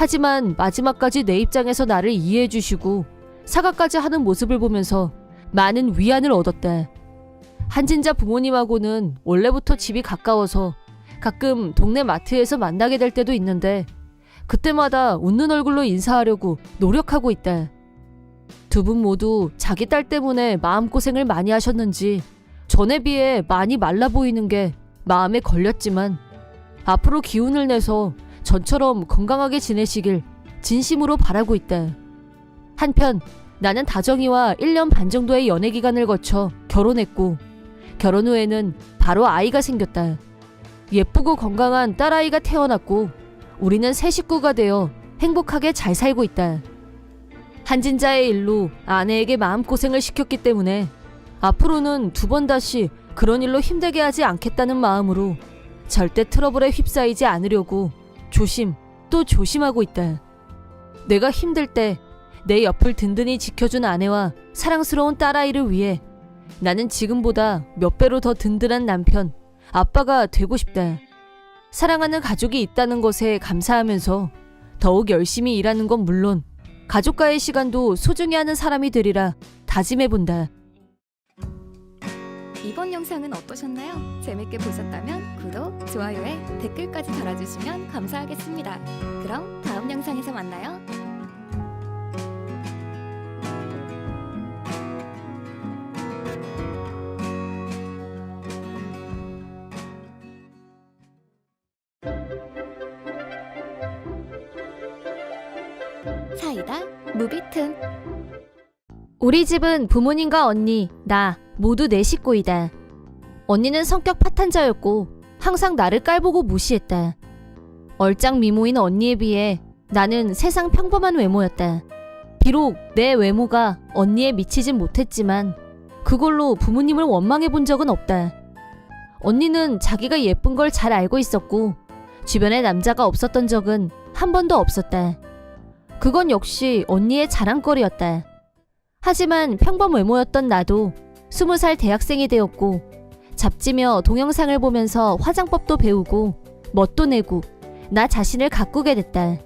하지만 마지막까지 내 입장에서 나를 이해해 주시고 사과까지 하는 모습을 보면서 많은 위안을 얻었다. 한진자 부모님하고는 원래부터 집이 가까워서 가끔 동네 마트에서 만나게 될 때도 있는데 그때마다 웃는 얼굴로 인사하려고 노력하고 있다. 두 분 모두 자기 딸 때문에 마음고생을 많이 하셨는지 전에 비해 많이 말라 보이는 게 마음에 걸렸지만 앞으로 기운을 내서 전처럼 건강하게 지내시길 진심으로 바라고 있다. 한편 나는 다정이와 1년 반 정도의 연애 기간을 거쳐 결혼했고 결혼 후에는 바로 아이가 생겼다. 예쁘고 건강한 딸아이가 태어났고 우리는 새 식구가 되어 행복하게 잘 살고 있다. 한진자의 일로 아내에게 마음고생을 시켰기 때문에 앞으로는 두 번 다시 그런 일로 힘들게 하지 않겠다는 마음으로 절대 트러블에 휩싸이지 않으려고 조심 또 조심하고 있다. 내가 힘들 때 내 옆을 든든히 지켜준 아내와 사랑스러운 딸아이를 위해 나는 지금보다 몇 배로 더 든든한 남편, 아빠가 되고 싶다. 사랑하는 가족이 있다는 것에 감사하면서 더욱 열심히 일하는 건 물론 가족과의 시간도 소중히 하는 사람이 되리라 다짐해본다. 이번 영상은 어떠셨나요? 재밌게 보셨다면 구독, 좋아요에 댓글까지 달아주시면 감사하겠습니다. 그럼 다음 영상에서 만나요. 사이다 무비튼. 우리 집은 부모님과 언니, 나 모두 네 식구이다. 언니는 성격 파탄자였고 항상 나를 깔보고 무시했다. 얼짱 미모인 언니에 비해 나는 세상 평범한 외모였다. 비록 내 외모가 언니에 미치진 못했지만 그걸로 부모님을 원망해 본 적은 없다. 언니는 자기가 예쁜 걸 잘 알고 있었고 주변에 남자가 없었던 적은 한 번도 없었다. 그건 역시 언니의 자랑거리였다. 하지만 평범 외모였던 나도 20살 대학생이 되었고 잡지며 동영상을 보면서 화장법도 배우고 멋도 내고 나 자신을 가꾸게 됐다.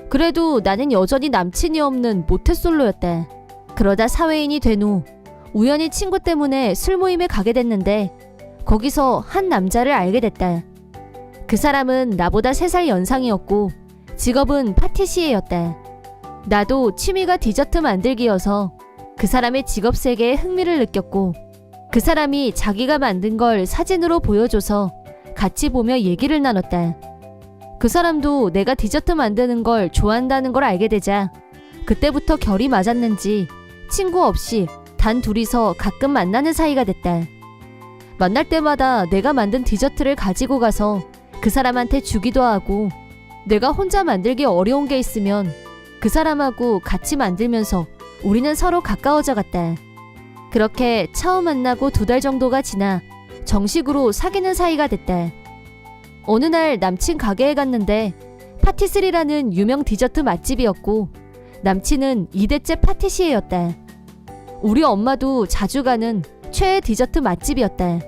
그래도 나는 여전히 남친이 없는 모태솔로였다. 그러다 사회인이 된 후 우연히 친구 때문에 술 모임에 가게 됐는데 거기서 한 남자를 알게 됐다. 그 사람은 나보다 3살 연상이었고 직업은 파티시에였다. 나도 취미가 디저트 만들기여서 그 사람의 직업 세계에 흥미를 느꼈고 그 사람이 자기가 만든 걸 사진으로 보여줘서 같이 보며 얘기를 나눴다. 그 사람도 내가 디저트 만드는 걸 좋아한다는 걸 알게 되자 그때부터 결이 맞았는지 친구 없이 단 둘이서 가끔 만나는 사이가 됐다. 만날 때마다 내가 만든 디저트를 가지고 가서 그 사람한테 주기도 하고 내가 혼자 만들기 어려운 게 있으면 그 사람하고 같이 만들면서 우리는 서로 가까워져 갔다. 그렇게 처음 만나고 2달 정도가 지나 정식으로 사귀는 사이가 됐다. 어느 날 남친 가게에 갔는데 파티스리라는 유명 디저트 맛집이었고 남친은 2대째 파티시에였다. 우리 엄마도 자주 가는 최애 디저트 맛집이었다.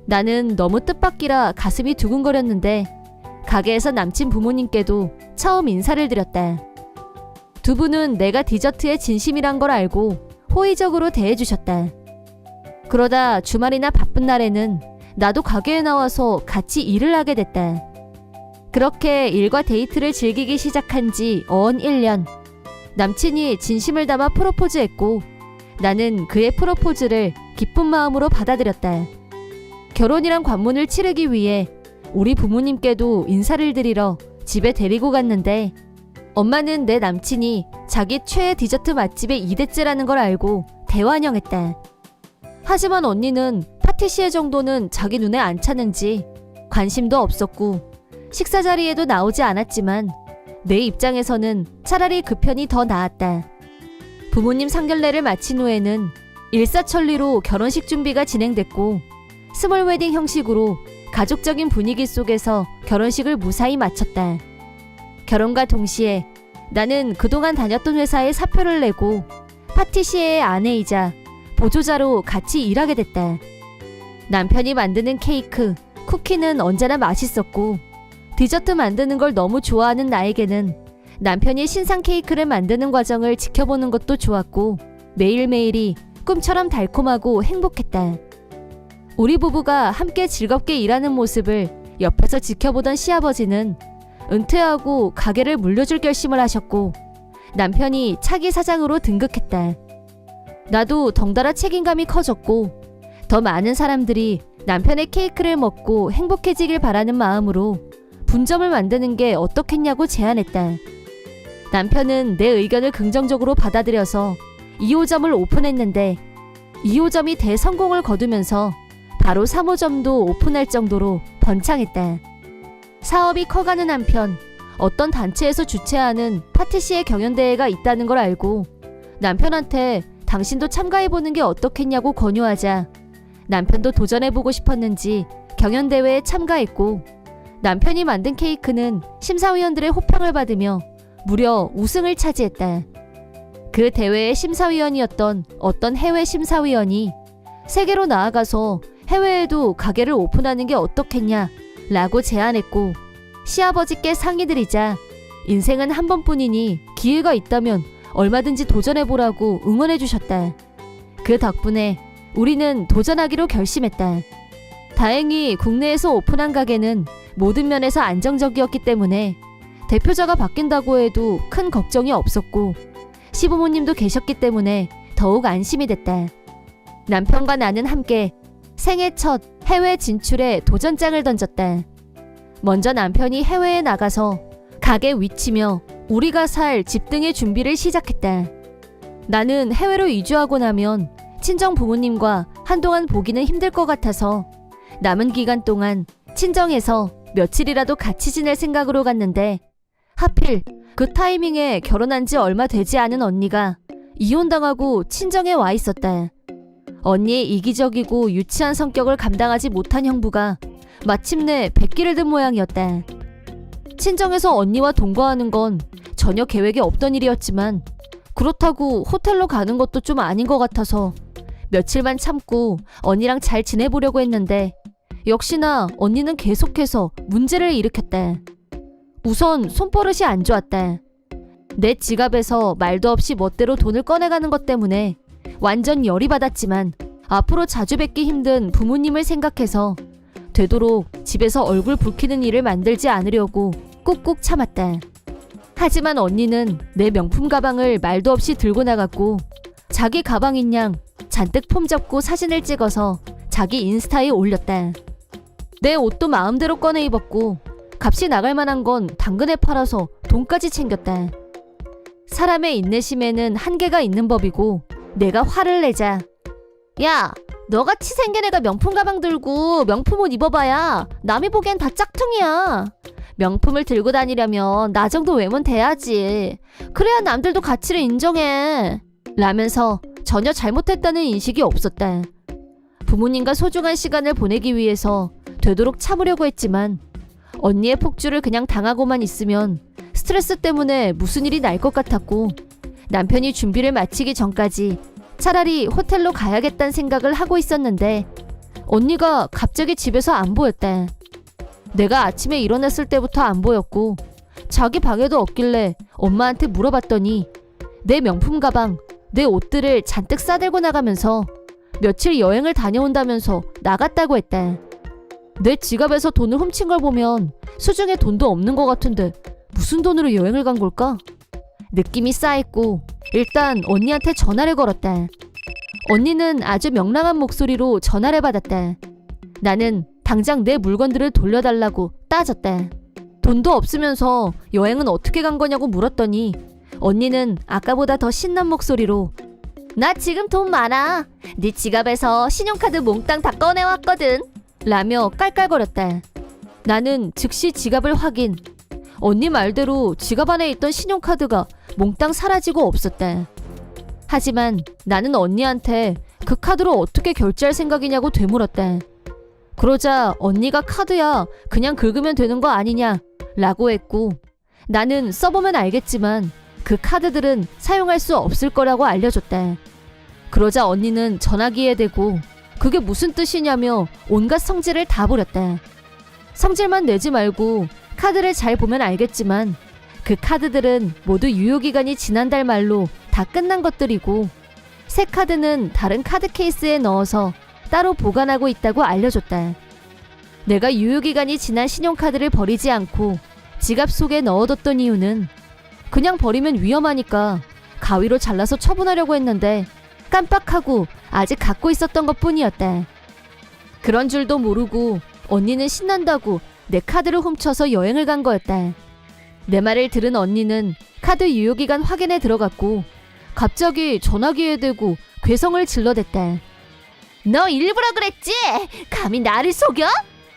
나는 너무 뜻밖이라 가슴이 두근거렸는데 가게에서 남친 부모님께도 처음 인사를 드렸다. 두 분은 내가 디저트에 진심이란 걸 알고 호의적으로 대해주셨다. 그러다 주말이나 바쁜 날에는 나도 가게에 나와서 같이 일을 하게 됐다. 그렇게 일과 데이트를 즐기기 시작한 지 어언 1년. 남친이 진심을 담아 프로포즈했고 나는 그의 프로포즈를 기쁜 마음으로 받아들였다. 결혼이란 관문을 치르기 위해 우리 부모님께도 인사를 드리러 집에 데리고 갔는데 엄마는 내 남친이 자기 최애 디저트 맛집의 2대째라는 걸 알고 대환영했다. 하지만 언니는 파티시에 정도는 자기 눈에 안 차는지 관심도 없었고 식사 자리에도 나오지 않았지만 내 입장에서는 차라리 그 편이 더 나았다. 부모님 상견례를 마친 후에는 일사천리로 결혼식 준비가 진행됐고 스몰 웨딩 형식으로 가족적인 분위기 속에서 결혼식을 무사히 마쳤다. 결혼과 동시에 나는 그동안 다녔던 회사에 사표를 내고 파티시에의 아내이자 보조자로 같이 일하게 됐다. 남편이 만드는 케이크, 쿠키는 언제나 맛있었고 디저트 만드는 걸 너무 좋아하는 나에게는 남편이 신상 케이크를 만드는 과정을 지켜보는 것도 좋았고 매일매일이 꿈처럼 달콤하고 행복했다. 우리 부부가 함께 즐겁게 일하는 모습을 옆에서 지켜보던 시아버지는 은퇴하고 가게를 물려줄 결심을 하셨고 남편이 차기 사장으로 등극했다. 나도 덩달아 책임감이 커졌고 더 많은 사람들이 남편의 케이크를 먹고 행복해지길 바라는 마음으로 분점을 만드는 게 어떻겠냐고 제안했다. 남편은 내 의견을 긍정적으로 받아들여서 2호점을 오픈했는데 2호점이 대성공을 거두면서 바로 3호점도 오픈할 정도로 번창했다. 사업이 커가는 한편 어떤 단체에서 주최하는 파티시에 경연대회가 있다는 걸 알고 남편한테 당신도 참가해보는 게 어떻겠냐고 권유하자 남편도 도전해보고 싶었는지 경연대회에 참가했고 남편이 만든 케이크는 심사위원들의 호평을 받으며 무려 우승을 차지했다. 그 대회의 심사위원이었던 어떤 해외 심사위원이 세계로 나아가서 해외에도 가게를 오픈하는 게 어떻겠냐 라고 제안했고 시아버지께 상의드리자 인생은 한 번뿐이니 기회가 있다면 얼마든지 도전해보라고 응원해주셨다. 그 덕분에 우리는 도전하기로 결심했다. 다행히 국내에서 오픈한 가게는 모든 면에서 안정적이었기 때문에 대표자가 바뀐다고 해도 큰 걱정이 없었고 시부모님도 계셨기 때문에 더욱 안심이 됐다. 남편과 나는 함께 생애 첫 해외 진출에 도전장을 던졌다. 먼저 남편이 해외에 나가서 가게 위치며 우리가 살 집 등의 준비를 시작했다. 나는 해외로 이주하고 나면 친정 부모님과 한동안 보기는 힘들 것 같아서 남은 기간 동안 친정에서 며칠이라도 같이 지낼 생각으로 갔는데 하필 그 타이밍에 결혼한 지 얼마 되지 않은 언니가 이혼당하고 친정에 와 있었다. 언니의 이기적이고 유치한 성격을 감당하지 못한 형부가 마침내 백기를 든 모양이었다. 친정에서 언니와 동거하는 건 전혀 계획에 없던 일이었지만 그렇다고 호텔로 가는 것도 좀 아닌 것 같아서 며칠만 참고 언니랑 잘 지내보려고 했는데 역시나 언니는 계속해서 문제를 일으켰다. 우선 손버릇이 안 좋았다. 내 지갑에서 말도 없이 멋대로 돈을 꺼내가는 것 때문에 완전 열이 받았지만 앞으로 자주 뵙기 힘든 부모님을 생각해서 되도록 집에서 얼굴 붉히는 일을 만들지 않으려고 꾹꾹 참았다. 하지만 언니는 내 명품 가방을 말도 없이 들고 나갔고 자기 가방인 양 잔뜩 폼 잡고 사진을 찍어서 자기 인스타에 올렸다. 내 옷도 마음대로 꺼내 입었고 값이 나갈 만한 건 당근에 팔아서 돈까지 챙겼다. 사람의 인내심에는 한계가 있는 법이고 내가 화를 내자 야, 너같이 생긴 애가 명품 가방 들고 명품 옷 입어봐야 남이 보기엔 다 짝퉁이야. 명품을 들고 다니려면 나 정도 외모는 돼야지. 그래야 남들도 가치를 인정해. 라면서 전혀 잘못했다는 인식이 없었다. 부모님과 소중한 시간을 보내기 위해서 되도록 참으려고 했지만 언니의 폭주를 그냥 당하고만 있으면 스트레스 때문에 무슨 일이 날 것 같았고 남편이 준비를 마치기 전까지 차라리 호텔로 가야겠다는 생각을 하고 있었는데 언니가 갑자기 집에서 안 보였다. 내가 아침에 일어났을 때부터 안 보였고 자기 방에도 없길래 엄마한테 물어봤더니 내 명품 가방, 내 옷들을 잔뜩 싸들고 나가면서 며칠 여행을 다녀온다면서 나갔다고 했다. 내 지갑에서 돈을 훔친 걸 보면 수중에 돈도 없는 것 같은데 무슨 돈으로 여행을 간 걸까? 느낌이 싸했고 일단 언니한테 전화를 걸었다. 언니는 아주 명랑한 목소리로 전화를 받았다. 나는 당장 내 물건들을 돌려달라고 따졌다. 돈도 없으면서 여행은 어떻게 간 거냐고 물었더니 언니는 아까보다 더 신난 목소리로 나 지금 돈 많아. 네 지갑에서 신용카드 몽땅 다 꺼내왔거든. 라며 깔깔거렸다. 나는 즉시 지갑을 확인. 언니 말대로 지갑 안에 있던 신용카드가 몽땅 사라지고 없었다. 하지만 나는 언니한테 그 카드로 어떻게 결제할 생각이냐고 되물었다. 그러자 언니가 카드야 그냥 긁으면 되는 거 아니냐 라고 했고, 나는 써보면 알겠지만 그 카드들은 사용할 수 없을 거라고 알려줬다. 그러자 언니는 전화기에 대고 그게 무슨 뜻이냐며 온갖 성질을 다 부렸다. 성질만 내지 말고 카드를 잘 보면 알겠지만 그 카드들은 모두 유효기간이 지난달 말로 다 끝난 것들이고, 새 카드는 다른 카드 케이스에 넣어서 따로 보관하고 있다고 알려줬다. 내가 유효기간이 지난 신용카드를 버리지 않고 지갑 속에 넣어뒀던 이유는 그냥 버리면 위험하니까 가위로 잘라서 처분하려고 했는데 깜빡하고 아직 갖고 있었던 것뿐이었다. 그런 줄도 모르고 언니는 신난다고 내 카드를 훔쳐서 여행을 간 거였다. 내 말을 들은 언니는 카드 유효기간 확인에 들어갔고 갑자기 전화기에 대고 괴성을 질러댔다. 너 일부러 그랬지? 감히 나를 속여?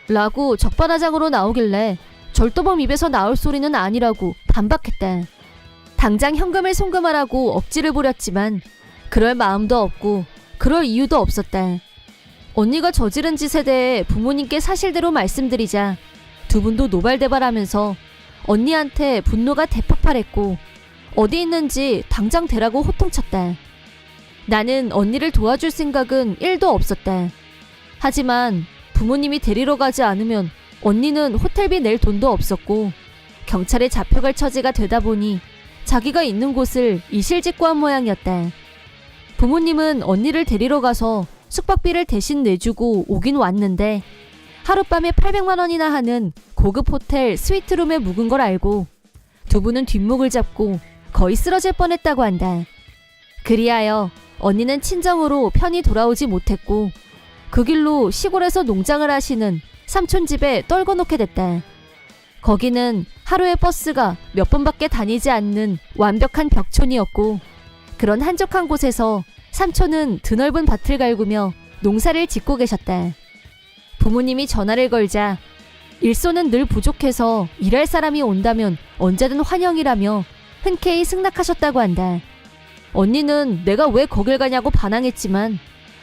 라고 적반하장으로 나오길래 절도범 입에서 나올 소리는 아니라고 반박했다. 당장 현금을 송금하라고 억지를 부렸지만 그럴 마음도 없고 그럴 이유도 없었다. 언니가 저지른 짓에 대해 부모님께 사실대로 말씀드리자 두 분도 노발대발하면서 언니한테 분노가 대폭발했고 어디 있는지 당장 대라고 호통쳤다. 나는 언니를 도와줄 생각은 1도 없었다. 하지만 부모님이 데리러 가지 않으면 언니는 호텔비 낼 돈도 없었고 경찰에 잡혀갈 처지가 되다 보니 자기가 있는 곳을 이실직고한 모양이었다. 부모님은 언니를 데리러 가서 숙박비를 대신 내주고 오긴 왔는데 하룻밤에 800만 원이나 하는 고급 호텔 스위트룸에 묵은 걸 알고 두 분은 뒷목을 잡고 거의 쓰러질 뻔했다고 한다. 그리하여 언니는 친정으로 편히 돌아오지 못했고 그 길로 시골에서 농장을 하시는 삼촌 집에 떨궈 놓게 됐다. 거기는 하루에 버스가 몇 번밖에 다니지 않는 완벽한 벽촌이었고 그런 한적한 곳에서 삼촌은 드넓은 밭을 갈구며 농사를 짓고 계셨다. 부모님이 전화를 걸자 일손은 늘 부족해서 일할 사람이 온다면 언제든 환영이라며 흔쾌히 승낙하셨다고 한다. 언니는 내가 왜 거길 가냐고 반항했지만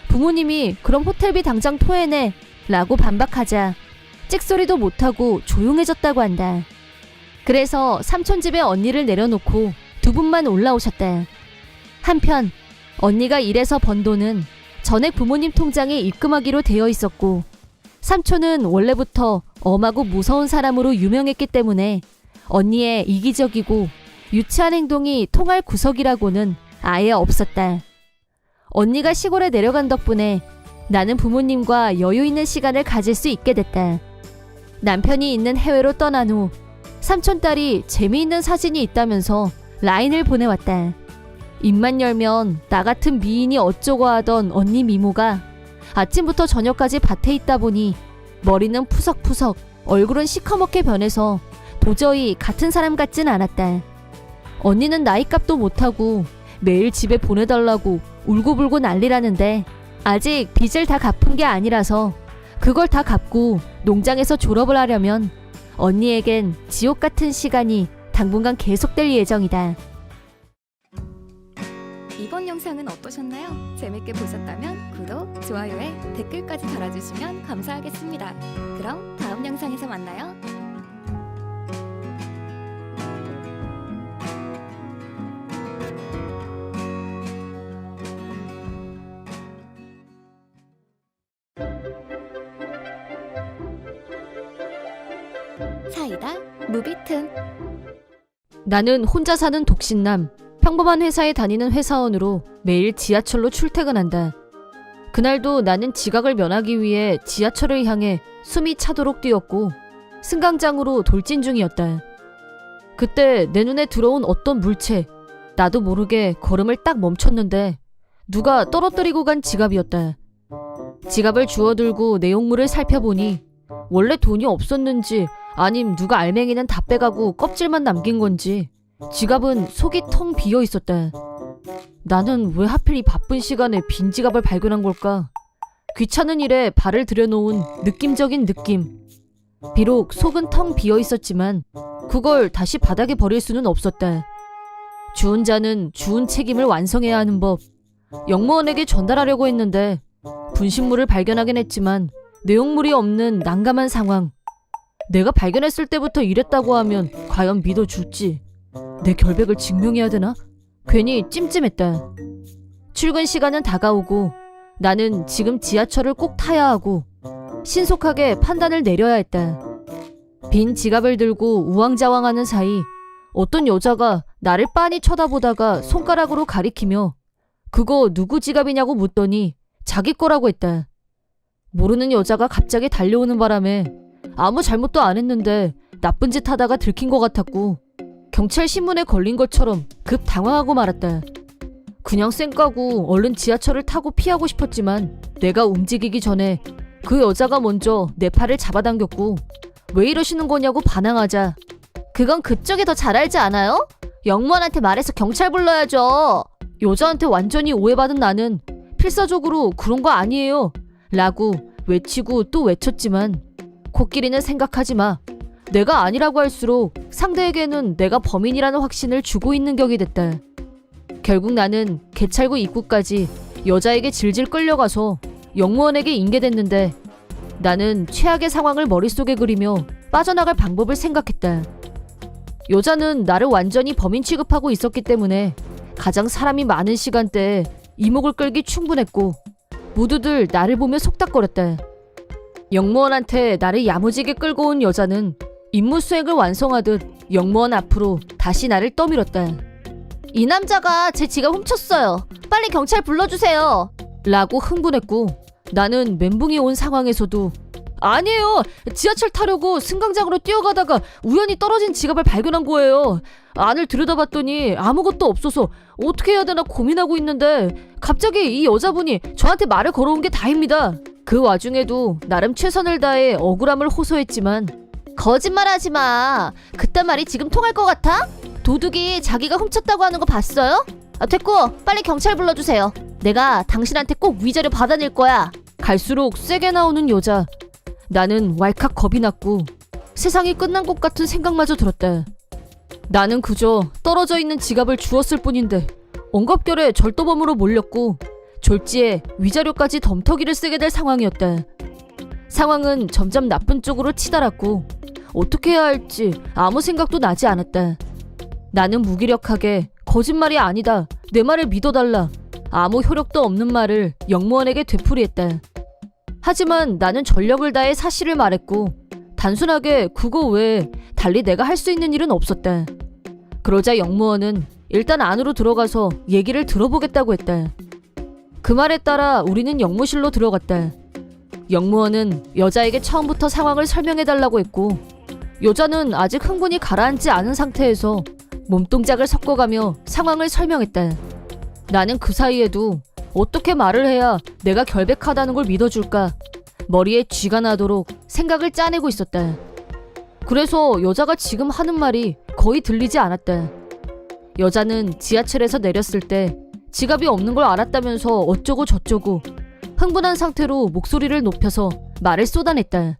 부모님이 그럼 호텔비 당장 토해내 라고 반박하자 찍소리도 못하고 조용해졌다고 한다. 그래서 삼촌 집에 언니를 내려놓고 두 분만 올라오셨다. 한편 언니가 일해서 번 돈은 전액 부모님 통장에 입금하기로 되어 있었고 삼촌은 원래부터 엄하고 무서운 사람으로 유명했기 때문에 언니의 이기적이고 유치한 행동이 통할 구석이라고는 아예 없었다. 언니가 시골에 내려간 덕분에 나는 부모님과 여유 있는 시간을 가질 수 있게 됐다. 남편이 있는 해외로 떠난 후 삼촌딸이 재미있는 사진이 있다면서 라인을 보내왔다. 입만 열면 나 같은 미인이 어쩌고 하던 언니 미모가 아침부터 저녁까지 밭에 있다 보니 머리는 푸석푸석, 얼굴은 시커멓게 변해서 도저히 같은 사람 같진 않았다. 언니는 나이값도 못하고 매일 집에 보내달라고 울고불고 난리라는데 아직 빚을 다 갚은 게 아니라서 그걸 다 갚고 농장에서 졸업을 하려면 언니에겐 지옥 같은 시간이 당분간 계속될 예정이다. 이번 영상은 어떠셨나요? 재밌게 보셨다면 구독, 좋아요에 댓글까지 달아주시면 감사하겠습니다. 그럼 다음 영상에서 만나요. 사이다 무비튼. 나는 혼자 사는 독신남, 평범한 회사에 다니는 회사원으로 매일 지하철로 출퇴근한다. 그날도 나는 지각을 면하기 위해 지하철을 향해 숨이 차도록 뛰었고 승강장으로 돌진 중이었다. 그때 내 눈에 들어온 어떤 물체, 나도 모르게 걸음을 딱 멈췄는데 누가 떨어뜨리고 간 지갑이었다. 지갑을 주워들고 내용물을 살펴보니 원래 돈이 없었는지 아님 누가 알맹이는 다 빼가고 껍질만 남긴 건지 지갑은 속이 텅 비어 있었다. 나는 왜 하필 이 바쁜 시간에 빈 지갑을 발견한 걸까? 귀찮은 일에 발을 들여놓은 느낌적인 느낌. 비록 속은 텅 비어 있었지만 그걸 다시 바닥에 버릴 수는 없었다. 주운 자는 주운 책임을 완성해야 하는 법. 영무원에게 전달하려고 했는데 분신물을 발견하긴 했지만 내용물이 없는 난감한 상황. 내가 발견했을 때부터 이랬다고 하면 과연 믿어줄지. 내 결백을 증명해야 되나? 괜히 찜찜했다. 출근 시간은 다가오고 나는 지금 지하철을 꼭 타야 하고 신속하게 판단을 내려야 했다. 빈 지갑을 들고 우왕좌왕하는 사이 어떤 여자가 나를 빤히 쳐다보다가 손가락으로 가리키며 그거 누구 지갑이냐고 묻더니 자기 거라고 했다. 모르는 여자가 갑자기 달려오는 바람에 아무 잘못도 안 했는데 나쁜 짓 하다가 들킨 것 같았고 경찰 신문에 걸린 것처럼 급 당황하고 말았다. 그냥 쌩까고 얼른 지하철을 타고 피하고 싶었지만 내가 움직이기 전에 그 여자가 먼저 내 팔을 잡아당겼고 왜 이러시는 거냐고 반항하자 그건 그쪽이 더 잘 알지 않아요? 영무원한테 말해서 경찰 불러야죠. 여자한테 완전히 오해받은 나는 필사적으로 그런 거 아니에요 라고 외치고 또 외쳤지만 코끼리는 생각하지 마. 내가 아니라고 할수록 상대에게는 내가 범인이라는 확신을 주고 있는 격이 됐다. 결국 나는 개찰구 입구까지 여자에게 질질 끌려가서 영무원에게 인계됐는데 나는 최악의 상황을 머릿속에 그리며 빠져나갈 방법을 생각했다. 여자는 나를 완전히 범인 취급하고 있었기 때문에 가장 사람이 많은 시간대에 이목을 끌기 충분했고 모두들 나를 보며 속닥거렸다. 영무원한테 나를 야무지게 끌고 온 여자는 임무 수행을 완성하듯 영무원 앞으로 다시 나를 떠밀었다. 이 남자가 제 지갑 훔쳤어요. 빨리 경찰 불러주세요. 라고 흥분했고 나는 멘붕이 온 상황에서도 아니에요. 지하철 타려고 승강장으로 뛰어가다가 우연히 떨어진 지갑을 발견한 거예요. 안을 들여다봤더니 아무것도 없어서 어떻게 해야 되나 고민하고 있는데 갑자기 이 여자분이 저한테 말을 걸어온 게 다입니다. 그 와중에도 나름 최선을 다해 억울함을 호소했지만 거짓말하지 마. 그딴 말이 지금 통할 것 같아? 도둑이 자기가 훔쳤다고 하는 거 봤어요? 됐고 빨리 경찰 불러주세요. 내가 당신한테 꼭 위자료 받아낼 거야. 갈수록 세게 나오는 여자. 나는 왈칵 겁이 났고 세상이 끝난 것 같은 생각마저 들었다. 나는 그저 떨어져 있는 지갑을 주웠을 뿐인데 엉겁결에 절도범으로 몰렸고 졸지에 위자료까지 덤터기를 쓰게 될 상황이었다. 상황은 점점 나쁜 쪽으로 치달았고 어떻게 해야 할지 아무 생각도 나지 않았다. 나는 무기력하게 거짓말이 아니다. 내 말을 믿어달라. 아무 효력도 없는 말을 영무원에게 되풀이했다. 하지만 나는 전력을 다해 사실을 말했고 단순하게 그거 외에 달리 내가 할 수 있는 일은 없었다. 그러자 영무원은 일단 안으로 들어가서 얘기를 들어보겠다고 했다. 그 말에 따라 우리는 영무실로 들어갔다. 영무원은 여자에게 처음부터 상황을 설명해달라고 했고 여자는 아직 흥분이 가라앉지 않은 상태에서 몸동작을 섞어가며 상황을 설명했다. 나는 그 사이에도 어떻게 말을 해야 내가 결백하다는 걸 믿어줄까 머리에 쥐가 나도록 생각을 짜내고 있었다. 그래서 여자가 지금 하는 말이 거의 들리지 않았다. 여자는 지하철에서 내렸을 때 지갑이 없는 걸 알았다면서 어쩌고 저쩌고 흥분한 상태로 목소리를 높여서 말을 쏟아냈다.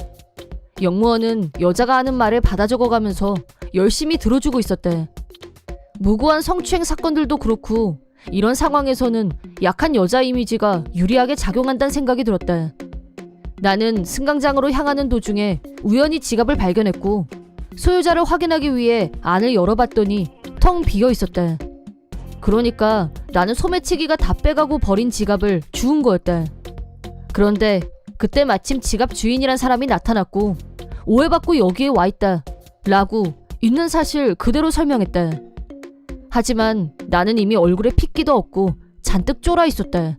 영무원은 여자가 하는 말을 받아 적어가면서 열심히 들어주고 있었다. 무고한 성추행 사건들도 그렇고 이런 상황에서는 약한 여자 이미지가 유리하게 작용한다는 생각이 들었다. 나는 승강장으로 향하는 도중에 우연히 지갑을 발견했고 소유자를 확인하기 위해 안을 열어봤더니 텅 비어 있었다. 그러니까 나는 소매치기가 다 빼가고 버린 지갑을 주운 거였다. 그런데 그때 마침 지갑 주인이란 사람이 나타났고 오해받고 여기에 와있다 라고 있는 사실 그대로 설명했다. 하지만 나는 이미 얼굴에 핏기도 없고 잔뜩 쫄아 있었다.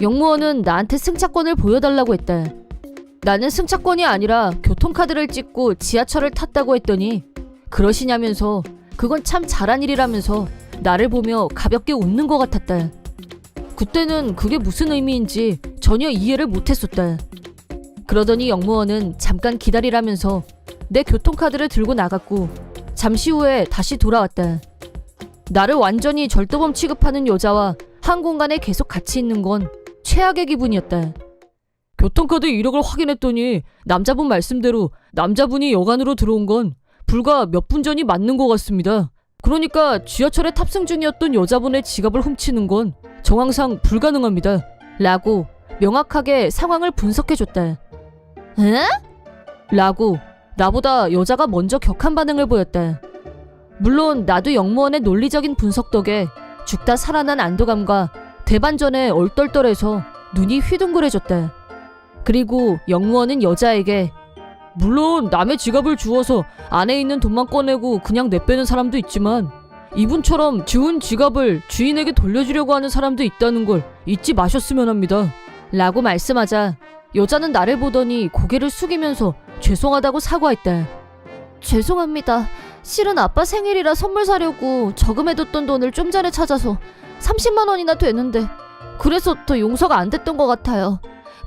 영무원은 나한테 승차권을 보여달라고 했다. 나는 승차권이 아니라 교통카드를 찍고 지하철을 탔다고 했더니 그러시냐면서 그건 참 잘한 일이라면서 나를 보며 가볍게 웃는 것 같았다. 그때는 그게 무슨 의미인지 전혀 이해를 못했었다. 그러더니 영무원은 잠깐 기다리라면서 내 교통카드를 들고 나갔고 잠시 후에 다시 돌아왔다. 나를 완전히 절도범 취급하는 여자와 한 공간에 계속 같이 있는 건 최악의 기분이었다. 교통카드 이력을 확인했더니 남자분 말씀대로 남자분이 여관으로 들어온 건 불과 몇 분 전이 맞는 것 같습니다. 그러니까 지하철에 탑승 중이었던 여자분의 지갑을 훔치는 건 정황상 불가능합니다. 라고 명확하게 상황을 분석해줬다. 응? 라고 나보다 여자가 먼저 격한 반응을 보였다. 물론 나도 영무원의 논리적인 분석 덕에 죽다 살아난 안도감과 대반전에 얼떨떨해서 눈이 휘둥그레졌다. 그리고 영무원은 여자에게 물론 남의 지갑을 주워서 안에 있는 돈만 꺼내고 그냥 내빼는 사람도 있지만 이분처럼 주운 지갑을 주인에게 돌려주려고 하는 사람도 있다는 걸 잊지 마셨으면 합니다. 라고 말씀하자 여자는 나를 보더니 고개를 숙이면서 죄송하다고 사과했다. 죄송합니다. 실은 아빠 생일이라 선물 사려고 저금해뒀던 돈을 좀 전에 찾아서 30만 원이나 되는데 그래서 더 용서가 안 됐던 것 같아요.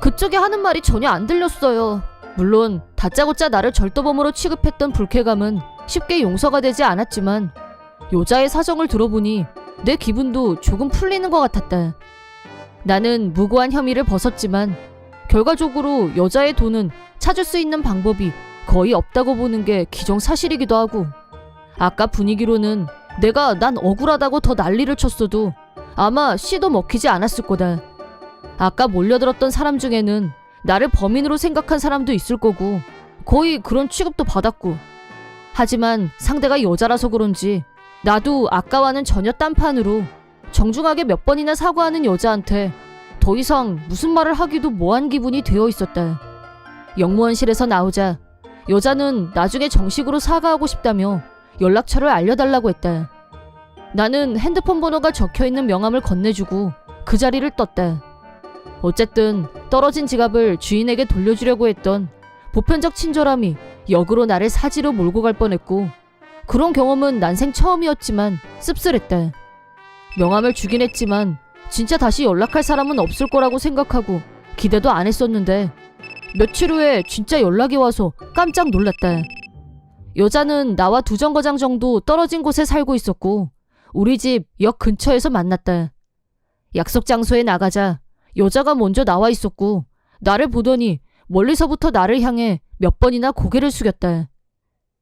그쪽이 하는 말이 전혀 안 들렸어요. 물론 다짜고짜 나를 절도범으로 취급했던 불쾌감은 쉽게 용서가 되지 않았지만 여자의 사정을 들어보니 내 기분도 조금 풀리는 것 같았다. 나는 무고한 혐의를 벗었지만 결과적으로 여자의 돈은 찾을 수 있는 방법이 거의 없다고 보는 게 기정사실이기도 하고 아까 분위기로는 내가 난 억울하다고 더 난리를 쳤어도 아마 씨도 먹히지 않았을 거다. 아까 몰려들었던 사람 중에는 나를 범인으로 생각한 사람도 있을 거고 거의 그런 취급도 받았고 하지만 상대가 여자라서 그런지 나도 아까와는 전혀 딴판으로 정중하게 몇 번이나 사과하는 여자한테 더 이상 무슨 말을 하기도 뭐한 기분이 되어 있었다. 영무원실에서 나오자 여자는 나중에 정식으로 사과하고 싶다며 연락처를 알려달라고 했다. 나는 핸드폰 번호가 적혀있는 명함을 건네주고 그 자리를 떴다. 어쨌든 떨어진 지갑을 주인에게 돌려주려고 했던 보편적 친절함이 역으로 나를 사지로 몰고 갈 뻔했고 그런 경험은 난생 처음이었지만 씁쓸했다. 명함을 주긴 했지만 진짜 다시 연락할 사람은 없을 거라고 생각하고 기대도 안 했었는데 며칠 후에 진짜 연락이 와서 깜짝 놀랐다. 여자는 나와 2정거장 정도 떨어진 곳에 살고 있었고 우리 집 역 근처에서 만났다. 약속 장소에 나가자 여자가 먼저 나와 있었고 나를 보더니 멀리서부터 나를 향해 몇 번이나 고개를 숙였다.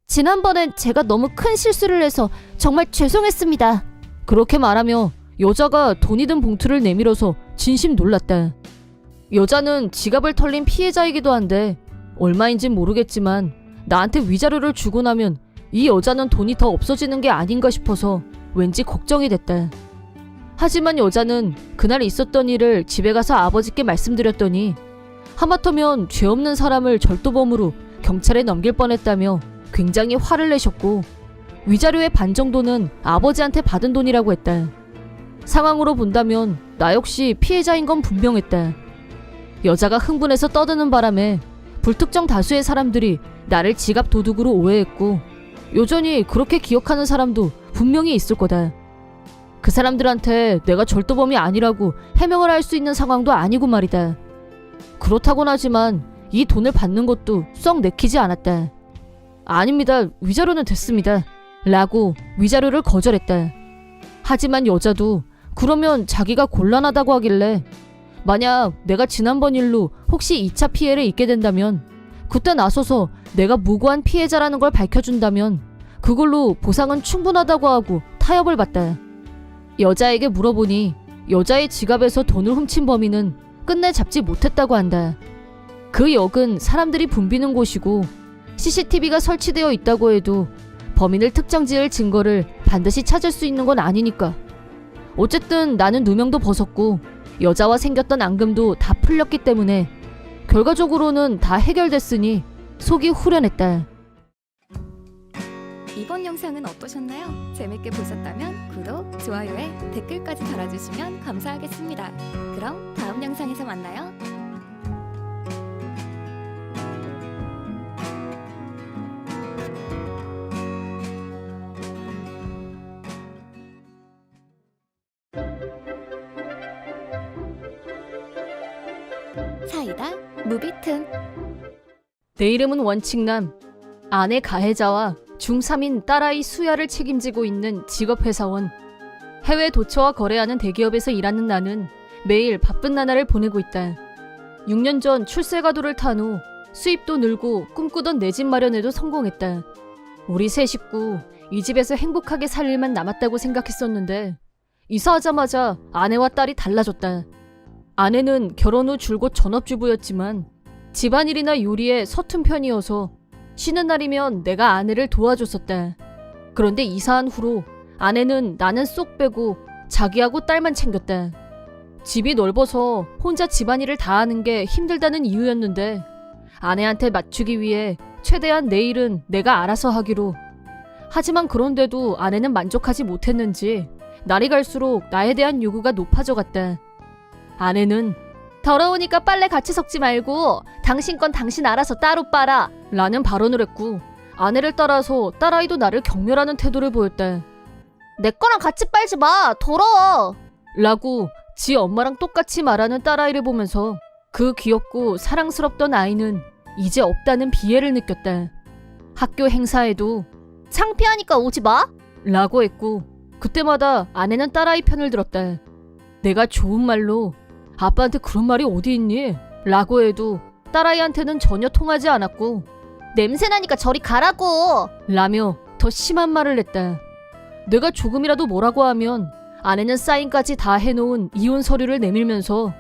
지난번엔 제가 너무 큰 실수를 해서 정말 죄송했습니다. 그렇게 말하며 여자가 돈이 든 봉투를 내밀어서 진심 놀랐다. 여자는 지갑을 털린 피해자이기도 한데 얼마인진 모르겠지만 나한테 위자료를 주고 나면 이 여자는 돈이 더 없어지는 게 아닌가 싶어서 왠지 걱정이 됐다. 하지만 여자는 그날 있었던 일을 집에 가서 아버지께 말씀드렸더니 하마터면 죄 없는 사람을 절도범으로 경찰에 넘길 뻔했다며 굉장히 화를 내셨고 위자료의 반 정도는 아버지한테 받은 돈이라고 했다. 상황으로 본다면 나 역시 피해자인 건 분명했다. 여자가 흥분해서 떠드는 바람에 불특정 다수의 사람들이 나를 지갑 도둑으로 오해했고 여전히 그렇게 기억하는 사람도 분명히 있을 거다. 그 사람들한테 내가 절도범이 아니라고 해명을 할 수 있는 상황도 아니고 말이다. 그렇다곤 하지만 이 돈을 받는 것도 썩 내키지 않았다. 아닙니다. 위자료는 됐습니다. 라고 위자료를 거절했다. 하지만 여자도 그러면 자기가 곤란하다고 하길래 만약 내가 지난번 일로 혹시 2차 피해를 입게 된다면 그때 나서서 내가 무고한 피해자라는 걸 밝혀준다면 그걸로 보상은 충분하다고 하고 타협을 받다. 여자에게 물어보니 여자의 지갑에서 돈을 훔친 범인은 끝내 잡지 못했다고 한다. 그 역은 사람들이 붐비는 곳이고 CCTV가 설치되어 있다고 해도 범인을 특정지을 증거를 반드시 찾을 수 있는 건 아니니까. 어쨌든 나는 누명도 벗었고 여자와 생겼던 앙금도 다 풀렸기 때문에 결과적으로는 다 해결됐으니 속이 후련했다. 이번 영상은 어떠셨나요? 재밌게 보셨다면 구독, 좋아요에 댓글까지 달아주시면 감사하겠습니다. 그럼 다음 영상에서 만나요. 사이다 무비튼. 내 이름은 원칙남. 아내 가해자와 중3인 딸아이 수야를 책임지고 있는 직업회사원. 해외 도처와 거래하는 대기업에서 일하는 나는 매일 바쁜 나날을 보내고 있다. 6년 전 출세가도를 탄 후 수입도 늘고 꿈꾸던 내 집 마련에도 성공했다. 우리 세 식구 이 집에서 행복하게 살 일만 남았다고 생각했었는데 이사하자마자 아내와 딸이 달라졌다. 아내는 결혼 후 줄곧 전업주부였지만 집안일이나 요리에 서툰 편이어서 쉬는 날이면 내가 아내를 도와줬었다. 그런데 이사한 후로 아내는 나는 쏙 빼고 자기하고 딸만 챙겼다. 집이 넓어서 혼자 집안일을 다 하는 게 힘들다는 이유였는데 아내한테 맞추기 위해 최대한 내 일은 내가 알아서 하기로. 하지만 그런데도 아내는 만족하지 못했는지 날이 갈수록 나에 대한 요구가 높아져 갔다. 아내는 더러우니까 빨래 같이 섞지 말고 당신 건 당신 알아서 따로 빨아 라는 발언을 했고 아내를 따라서 딸아이도 나를 경멸하는 태도를 보였다. 내 거랑 같이 빨지 마 더러워 라고 지 엄마랑 똑같이 말하는 딸아이를 보면서 그 귀엽고 사랑스럽던 아이는 이제 없다는 비애를 느꼈다. 학교 행사에도 창피하니까 오지 마 라고 했고 그때마다 아내는 딸아이 편을 들었다. 내가 좋은 말로 아빠한테 그런 말이 어디 있니? 라고 해도 딸아이한테는 전혀 통하지 않았고 냄새나니까 저리 가라고 라며 더 심한 말을 했다. 내가 조금이라도 뭐라고 하면 아내는 사인까지 다 해놓은 이혼 서류를 내밀면서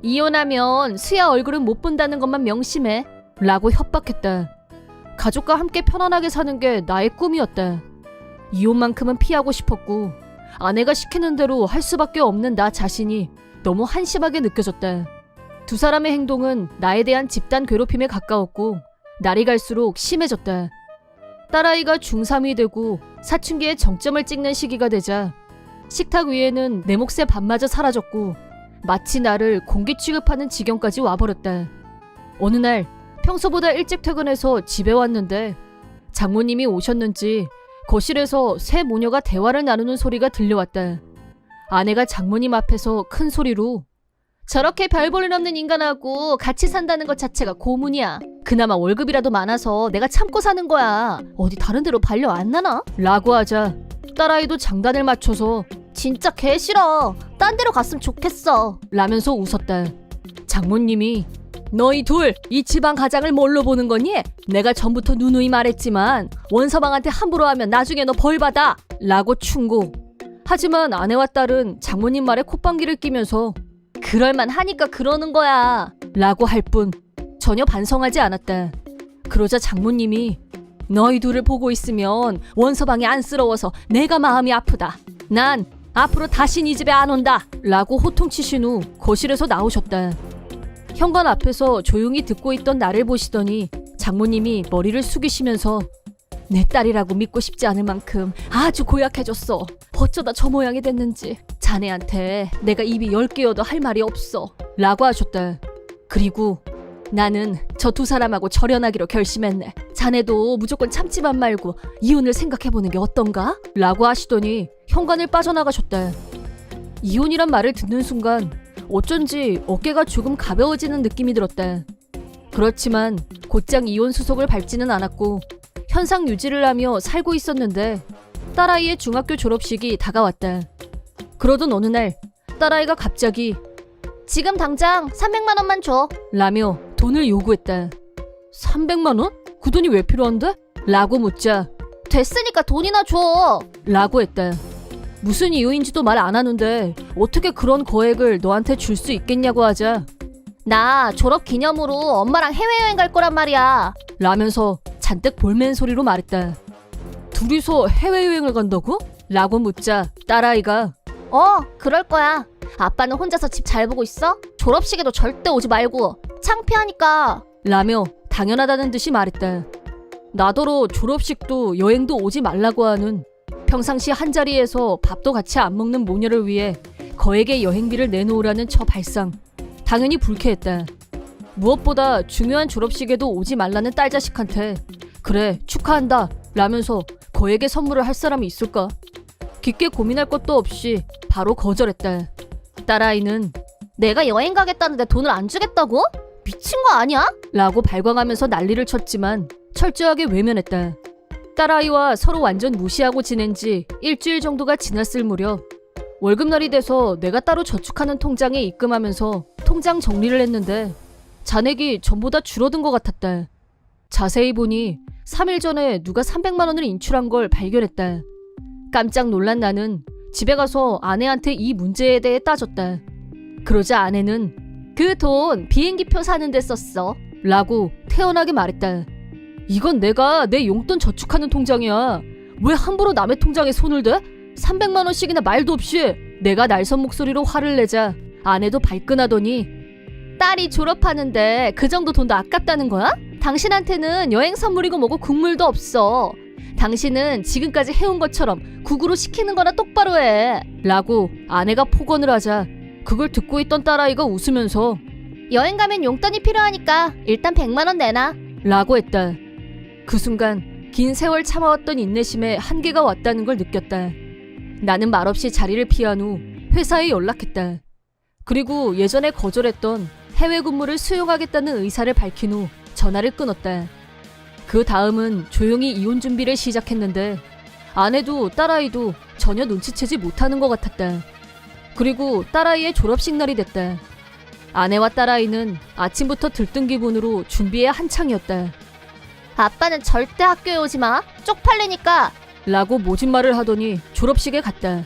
이혼하면 수야 얼굴은 못 본다는 것만 명심해 라고 협박했다. 가족과 함께 편안하게 사는 게 나의 꿈이었다. 이혼만큼은 피하고 싶었고 아내가 시키는 대로 할 수밖에 없는 나 자신이 너무 한심하게 느껴졌다. 두 사람의 행동은 나에 대한 집단 괴롭힘에 가까웠고 날이 갈수록 심해졌다. 딸아이가 중3이 되고 사춘기에 정점을 찍는 시기가 되자 식탁 위에는 내 몫의 밥마저 사라졌고 마치 나를 공기 취급하는 지경까지 와버렸다. 어느 날 평소보다 일찍 퇴근해서 집에 왔는데 장모님이 오셨는지 거실에서 새 모녀가 대화를 나누는 소리가 들려왔다. 아내가 장모님 앞에서 큰 소리로 저렇게 별 볼 일 없는 인간하고 같이 산다는 것 자체가 고문이야. 그나마 월급이라도 많아서 내가 참고 사는 거야. 어디 다른 데로 발려 안 나나? 라고 하자 딸아이도 장단을 맞춰서 진짜 개 싫어. 딴 데로 갔으면 좋겠어. 라면서 웃었다. 장모님이 너희 둘 이 집안 가장을 뭘로 보는 거니? 내가 전부터 누누이 말했지만 원서방한테 함부로 하면 나중에 너 벌 받아. 라고 충고. 하지만 아내와 딸은 장모님 말에 콧방귀를 끼면서 그럴만 하니까 그러는 거야 라고 할 뿐 전혀 반성하지 않았다. 그러자 장모님이 너희 둘을 보고 있으면 원서방이 안쓰러워서 내가 마음이 아프다. 난 앞으로 다신 이 집에 안 온다 라고 호통치신 후 거실에서 나오셨다. 현관 앞에서 조용히 듣고 있던 나를 보시더니 장모님이 머리를 숙이시면서 내 딸이라고 믿고 싶지 않을 만큼 아주 고약해졌어. 어쩌다 저 모양이 됐는지 자네한테 내가 입이 10개여도 할 말이 없어 라고 하셨다. 그리고 나는 저 두 사람하고 절연하기로 결심했네. 자네도 무조건 참지만 말고 이혼을 생각해보는 게 어떤가? 라고 하시더니 현관을 빠져나가셨다. 이혼이란 말을 듣는 순간 어쩐지 어깨가 조금 가벼워지는 느낌이 들었다. 그렇지만 곧장 이혼 수속을 밟지는 않았고 현상 유지를 하며 살고 있었는데 딸아이의 중학교 졸업식이 다가왔다. 그러던 어느 날 딸아이가 갑자기 지금 당장 300만 원만 줘 라며 돈을 요구했다. 300만 원? 그 돈이 왜 필요한데? 라고 묻자 됐으니까 돈이나 줘 라고 했다. 무슨 이유인지도 말 안 하는데 어떻게 그런 거액을 너한테 줄 수 있겠냐고 하자 나 졸업 기념으로 엄마랑 해외여행 갈 거란 말이야 라면서 잔뜩 볼멘 소리로 말했다. 둘이서 해외여행을 간다고? 라고 묻자 딸아이가 그럴 거야. 아빠는 혼자서 집 잘 보고 있어? 졸업식에도 절대 오지 말고 창피하니까 라며 당연하다는 듯이 말했다. 나더러 졸업식도 여행도 오지 말라고 하는 평상시 한자리에서 밥도 같이 안 먹는 모녀를 위해 거액의 여행비를 내놓으라는 저 발상 당연히 불쾌했다. 무엇보다 중요한 졸업식에도 오지 말라는 딸 자식한테 그래 축하한다 라면서 거액의 선물을 할 사람이 있을까? 깊게 고민할 것도 없이 바로 거절했다. 딸아이는 내가 여행 가겠다는데 돈을 안 주겠다고? 미친 거 아니야? 라고 발광하면서 난리를 쳤지만 철저하게 외면했다. 딸아이와 서로 완전 무시하고 지낸 지 일주일 정도가 지났을 무렵 월급날이 돼서 내가 따로 저축하는 통장에 입금하면서 통장 정리를 했는데 잔액이 전보다 줄어든 것 같았다. 자세히 보니 3일 전에 누가 300만 원을 인출한 걸 발견했다. 깜짝 놀란 나는 집에 가서 아내한테 이 문제에 대해 따졌다. 그러자 아내는 그 돈 비행기표 사는 데 썼어 라고 태연하게 말했다. 이건 내가 내 용돈 저축하는 통장이야. 왜 함부로 남의 통장에 손을 대? 300만 원씩이나 말도 없이. 내가 날선 목소리로 화를 내자 아내도 발끈하더니 딸이 졸업하는데 그 정도 돈도 아깝다는 거야? 당신한테는 여행 선물이고 뭐고 국물도 없어. 당신은 지금까지 해온 것처럼 국으로 시키는 거나 똑바로 해 라고 아내가 폭언을 하자 그걸 듣고 있던 딸아이가 웃으면서 여행 가면 용돈이 필요하니까 일단 100만 원 내놔 라고 했다. 그 순간 긴 세월 참아왔던 인내심에 한계가 왔다는 걸 느꼈다. 나는 말없이 자리를 피한 후 회사에 연락했다. 그리고 예전에 거절했던 해외 근무를 수용하겠다는 의사를 밝힌 후 전화를 끊었다. 그 다음은 조용히 이혼 준비를 시작했는데 아내도 딸아이도 전혀 눈치채지 못하는 것 같았다. 그리고 딸아이의 졸업식 날이 됐다. 아내와 딸아이는 아침부터 들뜬 기분으로 준비에 한창이었다. 아빠는 절대 학교에 오지 마. 쪽팔리니까 라고 모진 말을 하더니 졸업식에 갔다.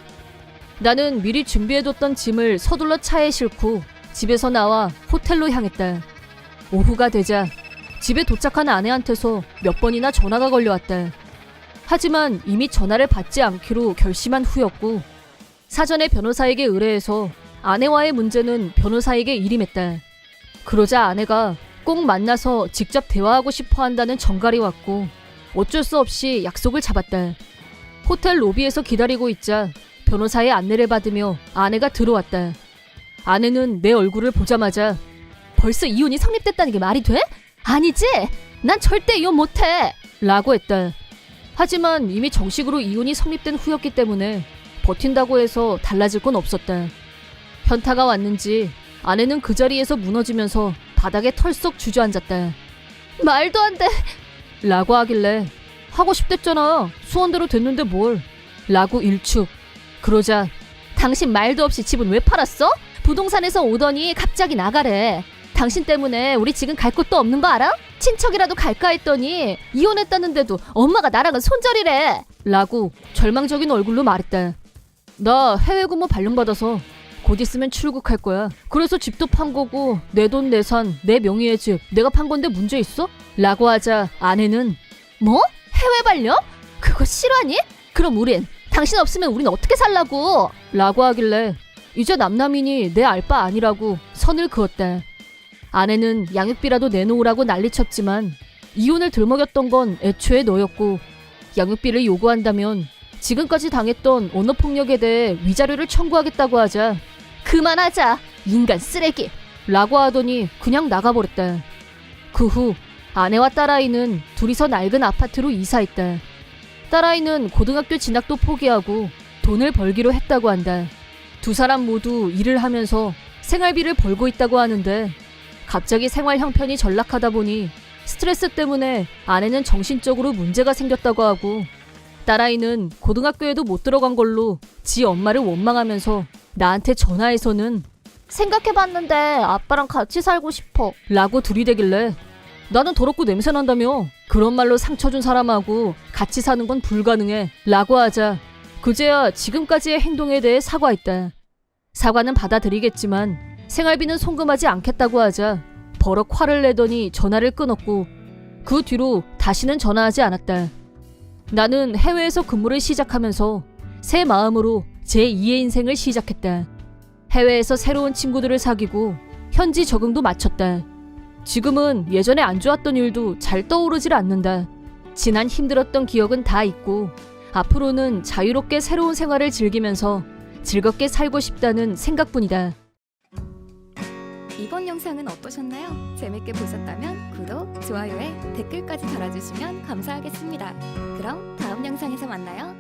나는 미리 준비해뒀던 짐을 서둘러 차에 싣고 집에서 나와 호텔로 향했다. 오후가 되자 집에 도착한 아내한테서 몇 번이나 전화가 걸려왔다. 하지만 이미 전화를 받지 않기로 결심한 후였고 사전에 변호사에게 의뢰해서 아내와의 문제는 변호사에게 일임했다. 그러자 아내가 꼭 만나서 직접 대화하고 싶어 한다는 전갈이 왔고 어쩔 수 없이 약속을 잡았다. 호텔 로비에서 기다리고 있자 변호사의 안내를 받으며 아내가 들어왔다. 아내는 내 얼굴을 보자마자 벌써 이혼이 성립됐다는 게 말이 돼? 아니지? 난 절대 이혼 못해! 라고 했다. 하지만 이미 정식으로 이혼이 성립된 후였기 때문에 버틴다고 해서 달라질 건 없었다. 현타가 왔는지 아내는 그 자리에서 무너지면서 바닥에 털썩 주저앉았다. 말도 안 돼! 라고 하길래 하고 싶댔잖아. 수원대로 됐는데 뭘. 라고 일축. 그러자 당신 말도 없이 집은 왜 팔았어? 부동산에서 오더니 갑자기 나가래. 당신 때문에 우리 지금 갈 곳도 없는 거 알아? 친척이라도 갈까 했더니 이혼했다는데도 엄마가 나랑은 손절이래. 라고 절망적인 얼굴로 말했다. 나 해외 근무 발령받아서 곧 있으면 출국할 거야. 그래서 집도 판 거고 내 돈 내산 내 명의의 집 내가 판 건데 문제 있어? 라고 하자 아내는 뭐? 해외 발령? 그거 실화니? 그럼 당신 없으면 우린 어떻게 살라고? 라고 하길래 이제 남남이니 내 알 바 아니라고 선을 그었다. 아내는 양육비라도 내놓으라고 난리쳤지만 이혼을 들먹였던 건 애초에 너였고 양육비를 요구한다면 지금까지 당했던 언어폭력에 대해 위자료를 청구하겠다고 하자 그만하자 인간 쓰레기 라고 하더니 그냥 나가버렸다. 그 후 아내와 딸아이는 둘이서 낡은 아파트로 이사했다. 딸아이는 고등학교 진학도 포기하고 돈을 벌기로 했다고 한다. 두 사람 모두 일을 하면서 생활비를 벌고 있다고 하는데 갑자기 생활 형편이 전락하다 보니 스트레스 때문에 아내는 정신적으로 문제가 생겼다고 하고 딸아이는 고등학교에도 못 들어간 걸로 지 엄마를 원망하면서 나한테 전화해서는 생각해봤는데 아빠랑 같이 살고 싶어 라고 들이대길래 나는 더럽고 냄새난다며 그런 말로 상처 준 사람하고 같이 사는 건 불가능해 라고 하자 그제야 지금까지의 행동에 대해 사과했다. 사과는 받아들이겠지만 생활비는 송금하지 않겠다고 하자 버럭 화를 내더니 전화를 끊었고 그 뒤로 다시는 전화하지 않았다. 나는 해외에서 근무를 시작하면서 새 마음으로 제2의 인생을 시작했다. 해외에서 새로운 친구들을 사귀고 현지 적응도 마쳤다. 지금은 예전에 안 좋았던 일도 잘 떠오르질 않는다. 지난 힘들었던 기억은 다 잊고 앞으로는 자유롭게 새로운 생활을 즐기면서 즐겁게 살고 싶다는 생각뿐이다. 이번 영상은 어떠셨나요? 재밌게 보셨다면 구독, 좋아요에 댓글까지 달아주시면 감사하겠습니다. 그럼 다음 영상에서 만나요.